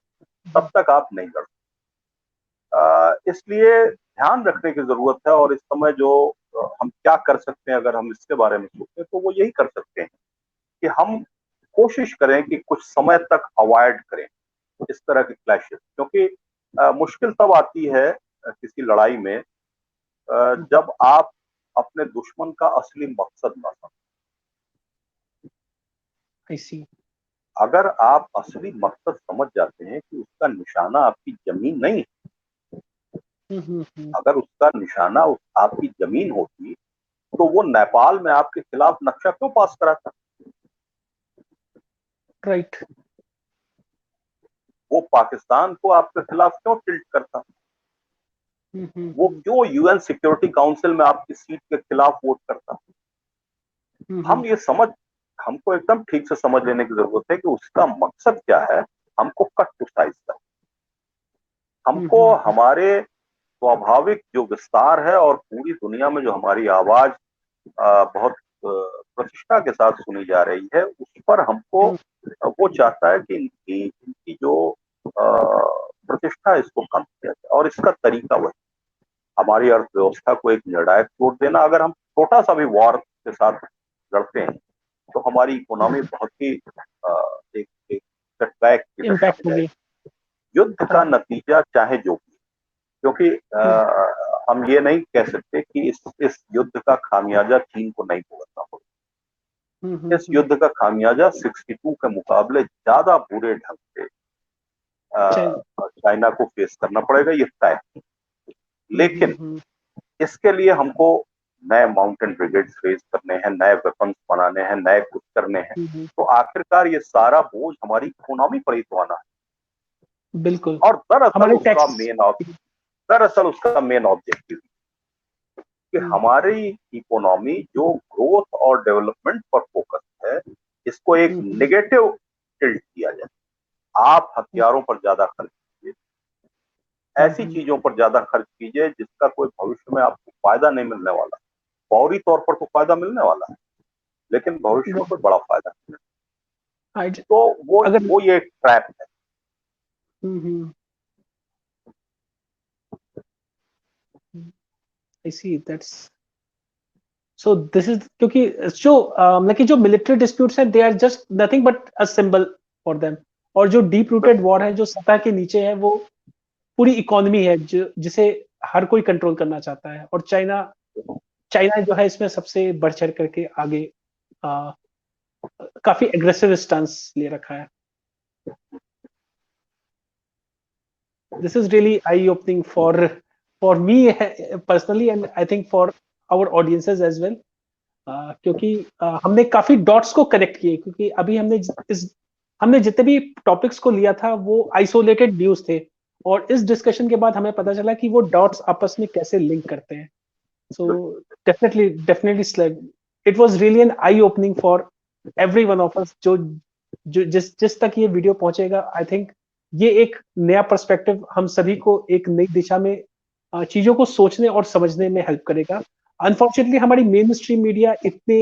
तब तक आप नहीं लड़ सकते। इसलिए ध्यान रखने की जरूरत है, और इस समय जो हम क्या कर सकते हैं अगर हम इसके बारे में सोचें तो वो यही कर सकते हैं कि हम कोशिश करें कि कुछ समय तक अवॉइड करें इस तरह की क्लैशेस, क्योंकि मुश्किल तब आती है किसी लड़ाई में जब आप अपने दुश्मन का असली मकसद ना समझें। आई सी। अगर आप असली मकसद समझ जाते हैं कि उसका निशाना आपकी जमीन नहीं है, अगर उसका निशाना आपकी जमीन होती तो वो नेपाल में आपके खिलाफ नक्शा क्यों पास कराता? राइट। वो पाकिस्तान को आपके खिलाफ क्यों टिल्ट करता? वो क्यों यूएन सिक्योरिटी काउंसिल में आपकी सीट के खिलाफ वोट करता? हम ये हमको एकदम ठीक से समझ लेने की जरूरत है कि उसका मकसद क्या है। हमको कट टू साइज का, हमको हमारे स्वाभाविक जो विस्तार है और पूरी दुनिया में जो हमारी आवाज बहुत प्रतिष्ठा के साथ सुनी जा रही है, उस पर हमको वो चाहता है कि इनकी जो प्रतिष्ठा है इसको कम किया जाए, और इसका तरीका वही हमारी अर्थव्यवस्था को एक निर्णायक चोट देना। अगर हम छोटा सा भी वॉर के साथ लड़ते हैं तो हमारी इकोनॉमी बहुत ही एक सेटबैक की दशा इम्पैक्ट में होगी। जाएगी। युद्ध का नतीजा चाहे जो भी, क्योंकि हम ये नहीं कह सकते कि इस युद्ध का खामियाजा चीन को नहीं भुगतना होगा। इस युद्ध का खामियाजा 62 के मुकाबले ज्यादा बुरे ढंग से चाइना को फेस करना पड़ेगा, ये तय। लेकिन इसके लिए हमको नए माउंटेन ब्रिगेड्स रेज करने हैं, नए वेपन्स बनाने हैं, नए कुछ करने हैं, तो आखिरकार ये सारा बोझ हमारी इकोनॉमी पर ही तो आना है। बिल्कुल। और दरअसल उसका मेन ऑब्जेक्टिव कि हमारी इकोनॉमी जो ग्रोथ और डेवलपमेंट पर फोकस है, इसको एक नेगेटिव टिल्ट किया जाए। आप हथियारों पर ज्यादा खर्च कीजिए, ऐसी चीजों पर ज्यादा खर्च कीजिए जिसका कोई भविष्य में आपको फायदा नहीं मिलने वाला। फौरी तौर पर तो फायदा मिलने वाला है, लेकिन भविष्य में कोई बड़ा फायदा नहीं। तो वो ये एक ट्रैप है। I see, that's so this is क्योंकि जो मतलब जो मिलिट्री डिस्प्यूट्स हैं, they are just nothing but a symbol for them, और जो डीप रूटेड वॉर है जो सतह के नीचे है, वो पूरी इकोनॉमी है जिसे हर कोई कंट्रोल करना चाहता है। और चाइना जो है इसमें सबसे बढ़ चढ़ करके आगे काफी एग्रेसिव स्टांस ले रखा है। This is really eye opening for me personally, and I think for our audiences as well. क्योंकि हमने काफी डॉट्स को कनेक्ट किए, क्योंकि अभी हमने जितने भी टॉपिक्स को लिया था वो आइसोलेटेड न्यूज थे, और इस डिस्कशन के बाद हमें पता चला कि वो डॉट्स आपस में कैसे लिंक करते हैं। So definitely it was really an I opening for every one of us. जो जिस तक ये वीडियो पहुंचेगा, आई थिंक ये एक नया पर्सपेक्टिव हम सभी को एक नई दिशा में चीजों को सोचने और समझने में हेल्प करेगा। अनफॉर्चुनेटली हमारी मेन स्ट्रीम मीडिया इतने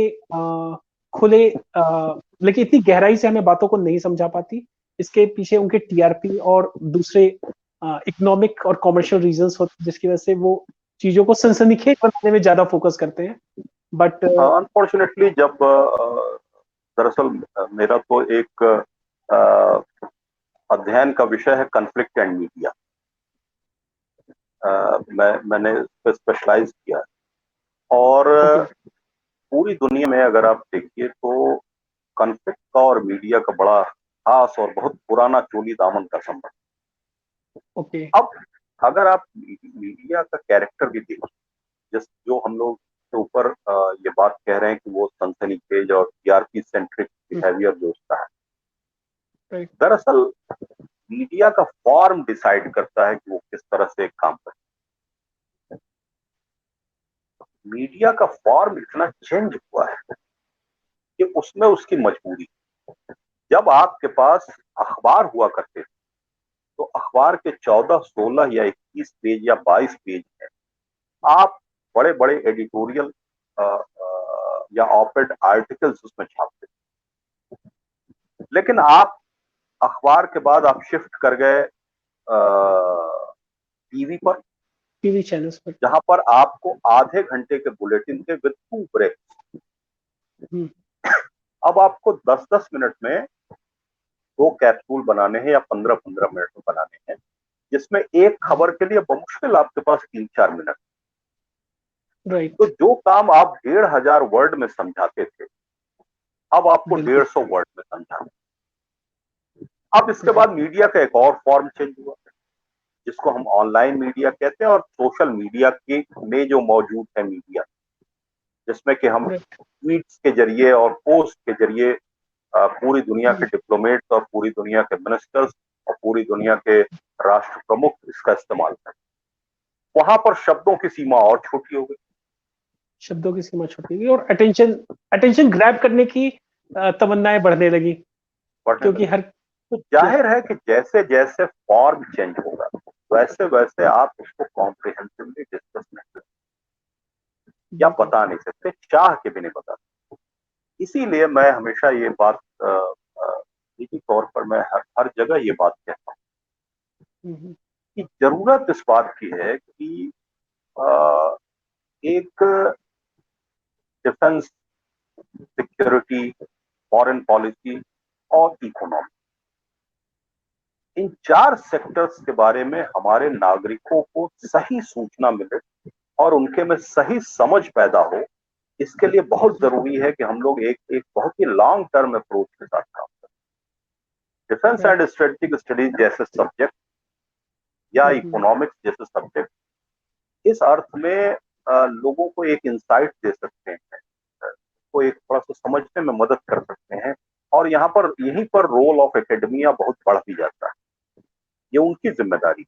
खुले लेकिन इतनी गहराई से हमें बातों को नहीं समझा पाती। इसके पीछे उनके टीआरपी और दूसरे इकोनॉमिक और कॉमर्शियल रीजंस होते हैं, जिसकी वजह से वो चीजों को सनसनीखेज बनाने में ज्यादा फोकस करते हैं। बट अनफॉर्चुनेटली जब दरअसल मेरा तो एक अध्ययन का विषय है कॉन्फ्लिक्ट एंड मीडिया। मैंने स्पेशलाइज किया, और पूरी दुनिया में अगर आप देखिए तो कॉन्फ्लिक्ट का और मीडिया का बड़ा खास और बहुत पुराना चोली दामन का संबंध। अब अगर आप मीडिया का कैरेक्टर भी देखिए, जो हम लोग के ऊपर ये बात कह रहे हैं कि वो सनसनीखेज सेंट्रिक बिहेवियर जो उसका है। राइट। दरअसल मीडिया का फॉर्म डिसाइड करता है कि वो किस तरह से एक काम करे। मीडिया का फॉर्म इतना चेंज हुआ है कि उसमें उसकी मजबूरी। जब आपके पास अखबार हुआ करते थे तो अखबार के 14, 16 या 21 पेज या 22 पेज है, आप बड़े बड़े एडिटोरियल या ऑपेड आर्टिकल्स उसमें छापते थे। लेकिन आप अखबार के बाद आप शिफ्ट कर गए टीवी पर, टीवी चैनल्स पर। जहां पर आपको आधे घंटे के बुलेटिन के विद 2 ब्रेक। अब आपको 10-10 मिनट में 2 कैप्सूल बनाने हैं या 15-15 मिनट में बनाने हैं, जिसमें एक खबर के लिए बमुश्किल आपके पास 3-4 मिनट। राइट। तो जो काम आप 1500 वर्ड में समझाते थे, अब आपको 150 वर्ड में समझाना। अब इसके बाद मीडिया का एक और फॉर्म चेंज हुआ, जिसको हम ऑनलाइन मीडिया कहते हैं, और सोशल मीडिया के में जो मौजूद है मीडिया, जिसमें कि हम ट्वीट्स के जरिए और पोस्ट के जरिए पूरी दुनिया के डिप्लोमेट्स और पूरी दुनिया के मिनिस्टर्स और पूरी दुनिया के राष्ट्र प्रमुख इसका इस्तेमाल करते। वहां पर शब्दों की सीमा और छोटी हो गई। शब्दों की सीमा छोटी गई और अटेंशन ग्रैब करने की तमन्नाएं बढ़ने लगी, क्योंकि हर तो जाहिर है कि जैसे जैसे फॉर्म चेंज होगा वैसे वैसे आप उसको कॉम्प्रिहेंसिवली डिस्कस नहीं कर या बता नहीं सकते, चाह के भी नहीं बता सकते। इसीलिए मैं हमेशा ये बात निजी तौर पर मैं हर जगह ये बात कहता हूँ कि जरूरत इस बात की है कि एक डिफेंस, सिक्योरिटी, फॉरेन पॉलिसी और इकोनॉमी, इन 4 सेक्टर्स के बारे में हमारे नागरिकों को सही सूचना मिले और उनके में सही समझ पैदा हो। इसके लिए बहुत जरूरी है कि हम लोग एक बहुत ही लॉन्ग टर्म अप्रोच के साथ काम करें। डिफेंस एंड स्ट्रेटेजिक स्टडीज जैसे सब्जेक्ट या इकोनॉमिक्स जैसे सब्जेक्ट इस अर्थ में लोगों को एक इंसाइट दे सकते हैं, को एक थोड़ा सा समझने में मदद कर सकते हैं, और यहाँ पर यहीं पर रोल ऑफ एकेडमिया बहुत बढ़ भी जाता है। ये उनकी जिम्मेदारी,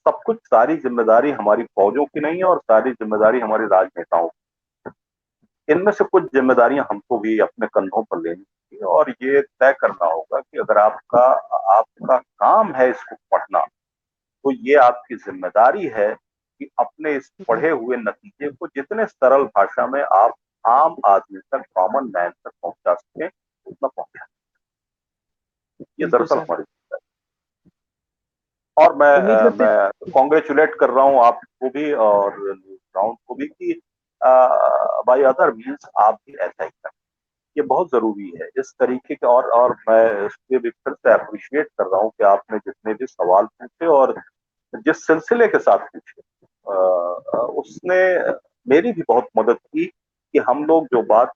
सब कुछ, सारी जिम्मेदारी हमारी फौजों की नहीं है और सारी जिम्मेदारी हमारे राजनेताओं की। इनमें से कुछ जिम्मेदारियां हमको भी अपने कंधों पर लेनी चाहिए और ये तय करना होगा कि अगर आपका काम है इसको पढ़ना, तो ये आपकी जिम्मेदारी है कि अपने इस पढ़े हुए नतीजे को जितने सरल भाषा में आप आम आदमी तक, कॉमन मैन तक पहुंचा सकें, उतना पहुंचा। ये दरअसल हमारी, और मैं कॉन्ग्रेचुलेट कर रहा हूँ आपको भी और राउंड को भी कि बाय अदर मीन्स आप भी ऐसा ही करें। ये बहुत जरूरी है इस तरीके के, और मैं इसके भी फिर से अप्रिशिएट कर रहा हूँ कि आपने जितने भी सवाल पूछे और जिस सिलसिले के साथ पूछे उसने मेरी भी बहुत मदद की कि हम लोग जो बात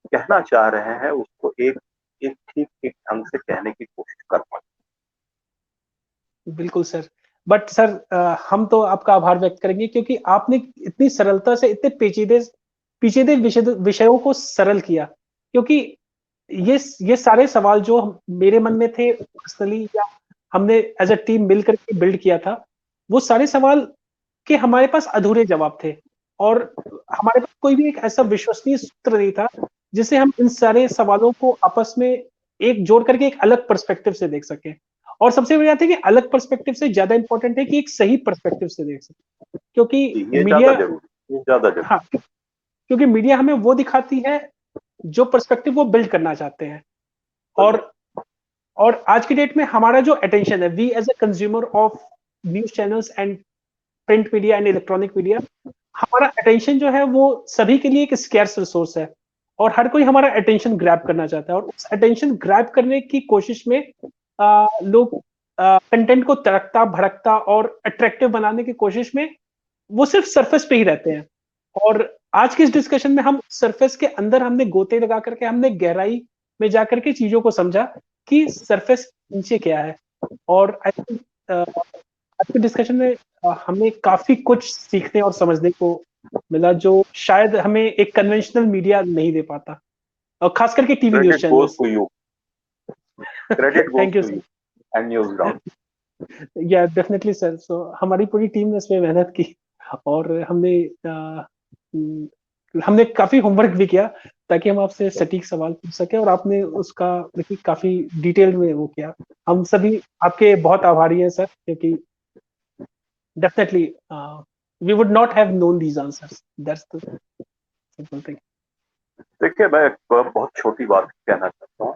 कहना चाह रहे हैं उसको एक ठीक ढंग से कहने की कोशिश कर पाए। बिल्कुल सर, बट सर हम तो आपका आभार व्यक्त करेंगे, क्योंकि आपने इतनी सरलता से इतने पेचीदे विषयों को सरल किया। क्योंकि ये सारे सवाल जो मेरे मन में थे पर्सनली, या हमने एज अ टीम मिलकर के बिल्ड किया था, वो सारे सवाल के हमारे पास अधूरे जवाब थे, और हमारे पास कोई भी एक ऐसा विश्वसनीय सूत्र नहीं था जिसे हम इन सारे सवालों को आपस में एक जोड़ करके एक अलग पर्सपेक्टिव से देख सके। और सबसे बड़ी बात है कि अलग पर्सपेक्टिव से ज्यादा इंपॉर्टेंट है कि एक सही पर्सपेक्टिव से देख सके, क्योंकि मीडिया हाँ, क्योंकि मीडिया हमें वो दिखाती है जो पर्सपेक्टिव वो बिल्ड करना चाहते हैं। और आज की डेट में हमारा जो अटेंशन है, we as a consumer of news channels and print media and electronic media, हमारा अटेंशन जो है वो सभी के लिए एक स्कैर्स रिसोर्स है, और हर कोई हमारा अटेंशन ग्रैब करना चाहता है। और उस अटेंशन ग्रैब करने की कोशिश में लोग कंटेंट को तड़कता भड़कता और अट्रैक्टिव बनाने की कोशिश में वो सिर्फ सरफेस पे ही रहते हैं। और आज के इस डिस्कशन में हम सरफेस के अंदर हमने गोते लगा करके हमने गहराई में जाकर के चीजों को समझा कि सरफेस नीचे क्या है। और आई थिंक आज के डिस्कशन में हमें काफी कुछ सीखने और समझने को मिला, जो शायद हमें एक कन्वेंशनल मीडिया नहीं दे पाता। और खास करके TV news credit goes channels. To you, credit goes thank you to sir. You and news ground. या डेफिनेटली सर, सो हमारी पूरी टीम ने इसमें मेहनत की, और हमने काफी होमवर्क भी किया ताकि हम आपसे सटीक सवाल पूछ सके, और आपने उसका देखिए काफी डिटेल में वो किया। हम सभी आपके बहुत आभारी हैं सर, क्योंकि definitely we would not have known these answers, that's the simple thing. देखिए, मैं एक बहुत छोटी बात कहना चाहता हूँ,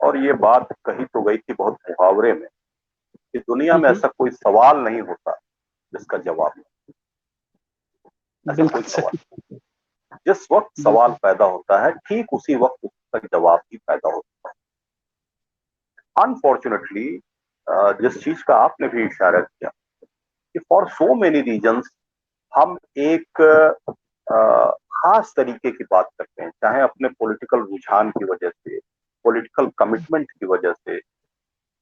और ये बात कही तो गई थी बहुत मुहावरे में, कि दुनिया में ऐसा कोई सवाल नहीं होता जिसका जवाब नहीं। ऐसा कोई बिल्कुल सवाल, सर। जिस वक्त सवाल बिल्कुल पैदा होता है ठीक उसी वक्त उसका जवाब भी पैदा होता है। अनफॉर्चुनेटली, जिस चीज का आपने भी इशारा किया कि फॉर सो मेनी रीजंस हम एक खास तरीके की बात करते हैं, चाहे अपने पॉलिटिकल रुझान की वजह से, पॉलिटिकल कमिटमेंट की वजह से,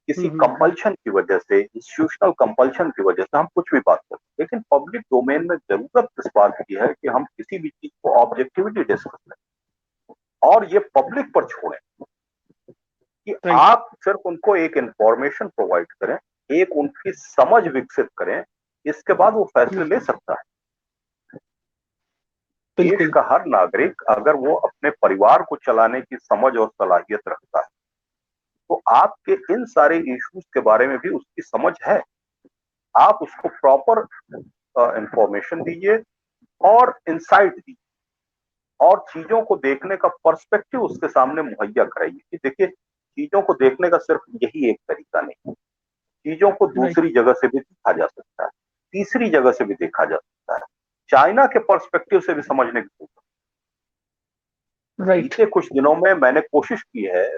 किसी कंपल्शन की वजह से, इंस्टीट्यूशनल कंपल्शन की वजह से हम कुछ भी बात करते हैं। लेकिन पब्लिक डोमेन में जरूरत इस बात की है कि हम किसी भी चीज को ऑब्जेक्टिविटी डिस्कस करें और ये पब्लिक पर छोड़ें कि राइट। आप सिर्फ उनको एक इंफॉर्मेशन प्रोवाइड करें, एक उनकी समझ विकसित करें, इसके बाद वो फैसले ले सकता है। देश बिल्कुल का हर नागरिक अगर वो अपने परिवार को चलाने की समझ और सलाहियत रखता है, तो आपके इन सारे इश्यूज के बारे में भी उसकी समझ है। आप उसको प्रॉपर इंफॉर्मेशन दीजिए और इंसाइट दीजिए, और चीजों को देखने का पर्सपेक्टिव उसके सामने मुहैया कराइए कि देखिए, चीजों को देखने का सिर्फ यही एक तरीका नहीं है, चीजों को राइट। दूसरी जगह से भी देखा जा सकता है, तीसरी जगह से भी देखा जा सकता है, चाइना के पर्सपेक्टिव से भी समझने की कोशिश। राइट। बीते कुछ दिनों में मैंने कोशिश की है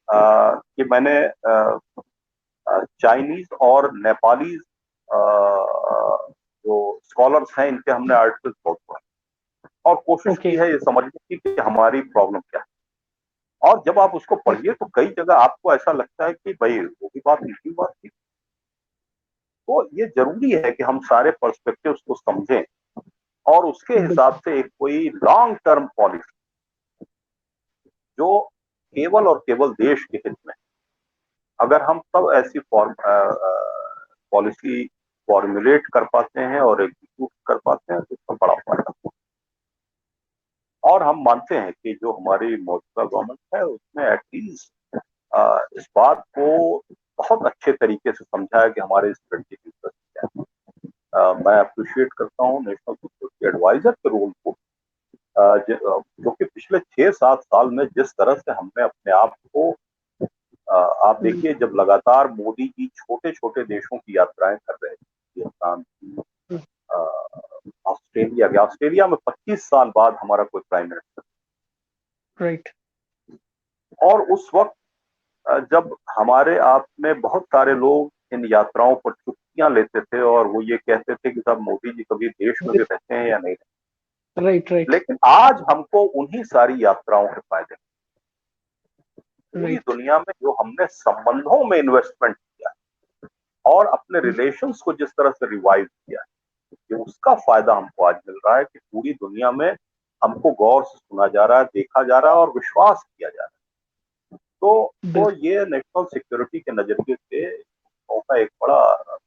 कि मैंने चाइनीज और नेपाली जो स्कॉलर्स हैं इनके हमने आर्टिकल्स बहुत पढ़े, और कोशिश ओके। की है ये समझने की कि हमारी प्रॉब्लम क्या है। और जब आप उसको पढ़िए तो कई जगह आपको ऐसा लगता है कि भाई वो भी बात इनकी बात थी। तो ये जरूरी है कि हम सारे पर्सपेक्टिव्स को समझें और उसके हिसाब से एक कोई लॉन्ग टर्म पॉलिसी जो केवल और केवल देश के हित में, अगर हम सब ऐसी पॉलिसी फॉर्मुलेट कर पाते हैं और एग्जीक्यूट कर पाते हैं तो इसका बड़ा फायदा होगा। और हम मानते हैं कि जो हमारी मौजूदा गवर्नमेंट है उसने एटलीस्ट इस बात को बहुत अच्छे तरीके से समझा है कि हमारे स्ट्रेटेजिक इंटरेस्ट क्या है। मैं अप्रिशिएट करता हूँ नेशनल सिक्योरिटी एडवाइजर के रोल को, जो कि पिछले 6-7 साल में जिस तरह से हमने अपने आप को, आप देखिए जब लगातार मोदी जी छोटे छोटे देशों की यात्राएं कर रहे थे, वियतनाम की, ऑस्ट्रेलिया गया, ऑस्ट्रेलिया में 25 साल बाद हमारा कोई प्राइम मिनिस्टर, राइट। और उस वक्त जब हमारे आप में बहुत सारे लोग इन यात्राओं पर छुट्टियां लेते थे और वो ये कहते थे कि साहब मोदी जी कभी देश में भी रहते हैं या नहीं रहते, राइट। राइट। लेकिन आज हमको उन्हीं सारी यात्राओं के फायदे, पूरी राइट। दुनिया में जो हमने संबंधों में इन्वेस्टमेंट किया और अपने रिलेशंस को जिस तरह से रिवाइव किया, कि उसका फायदा हमको आज मिल रहा है कि पूरी दुनिया में हमको गौर से सुना जा रहा है, देखा जा रहा है और विश्वास किया जा रहा है। तो ये नेशनल सिक्योरिटी के नजरिए से का एक बड़ा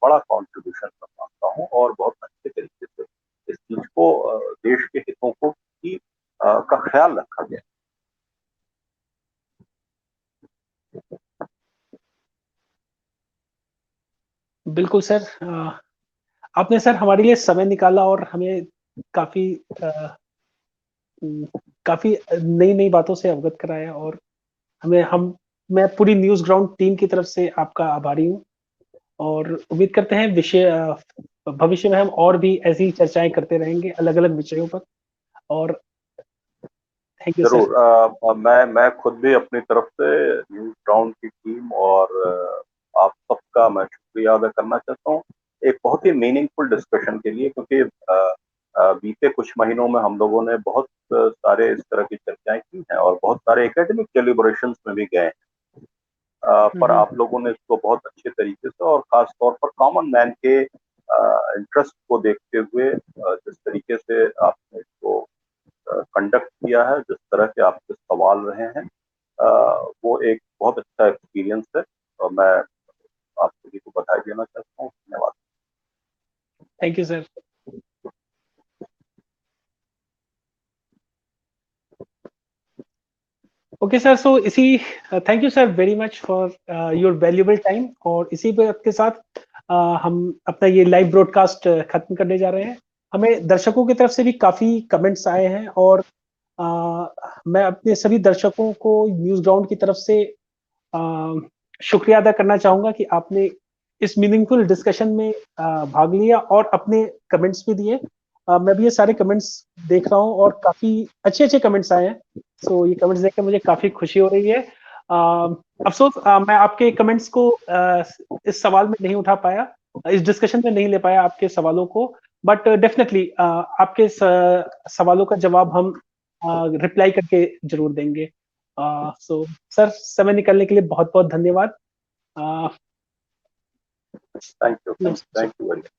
बड़ा कॉन्ट्रीब्यूशन मैं मानता हूँ, और बहुत अच्छे तरीके से इस चीज को, देश के हितों को की का ख्याल रखा गया। बिल्कुल सर। आपने सर हमारे लिए समय निकाला और हमें काफी काफी नई नई बातों से अवगत कराया, और हमें हम मैं पूरी न्यूज ग्राउंड टीम की तरफ से आपका आभारी हूँ, और उम्मीद करते हैं भविष्य में हम और भी ऐसी चर्चाएं करते रहेंगे अलग अलग विषयों पर। और थैंक यू सर। जरूर, मैं खुद भी अपनी तरफ से न्यूज ग्राउंड की टीम और आप सबका मैं शुक्रिया अदा करना चाहता हूँ एक बहुत ही मीनिंगफुल डिस्कशन के लिए, क्योंकि बीते कुछ महीनों में हम लोगों ने बहुत सारे इस तरह की चर्चाएं की हैं और बहुत सारे एकेडमिक सेलिब्रेशंस में भी गए, पर आप लोगों ने इसको बहुत अच्छे तरीके से और खास तौर पर कॉमन मैन के इंटरेस्ट को देखते हुए जिस तरीके से आपने इसको कंडक्ट किया है, जिस तरह के आपके सवाल संभाल रहे हैं, वो एक बहुत अच्छा एक्सपीरियंस है और मैं आप सभी को बधाई देना चाहता हूँ। धन्यवाद। Thank you sir. Okay sir, so इसी thank you sir very much for your valuable time, और इसी बात के साथ हम अपना ये लाइव ब्रॉडकास्ट खत्म करने जा रहे हैं। हमें दर्शकों की तरफ से भी काफी कमेंट्स आए हैं, और मैं अपने सभी दर्शकों को न्यूज ग्राउंड की तरफ से शुक्रिया अदा करना चाहूंगा कि आपने इस मीनिंगफुल डिस्कशन में भाग लिया और अपने कमेंट्स भी दिए। मैं भी ये सारे कमेंट्स देख रहा हूँ और काफी अच्छे अच्छे कमेंट्स आए हैं। सो ये कमेंट्स देख कर मुझे काफी खुशी हो रही है। अफसोस मैं आपके कमेंट्स को इस सवाल में नहीं उठा पाया, इस डिस्कशन में नहीं ले पाया आपके सवालों को, बट डेफिनेटली आपके सवालों का जवाब हम रिप्लाई करके जरूर देंगे। सो सर, समय निकालने के लिए बहुत बहुत धन्यवाद। Thank you very much.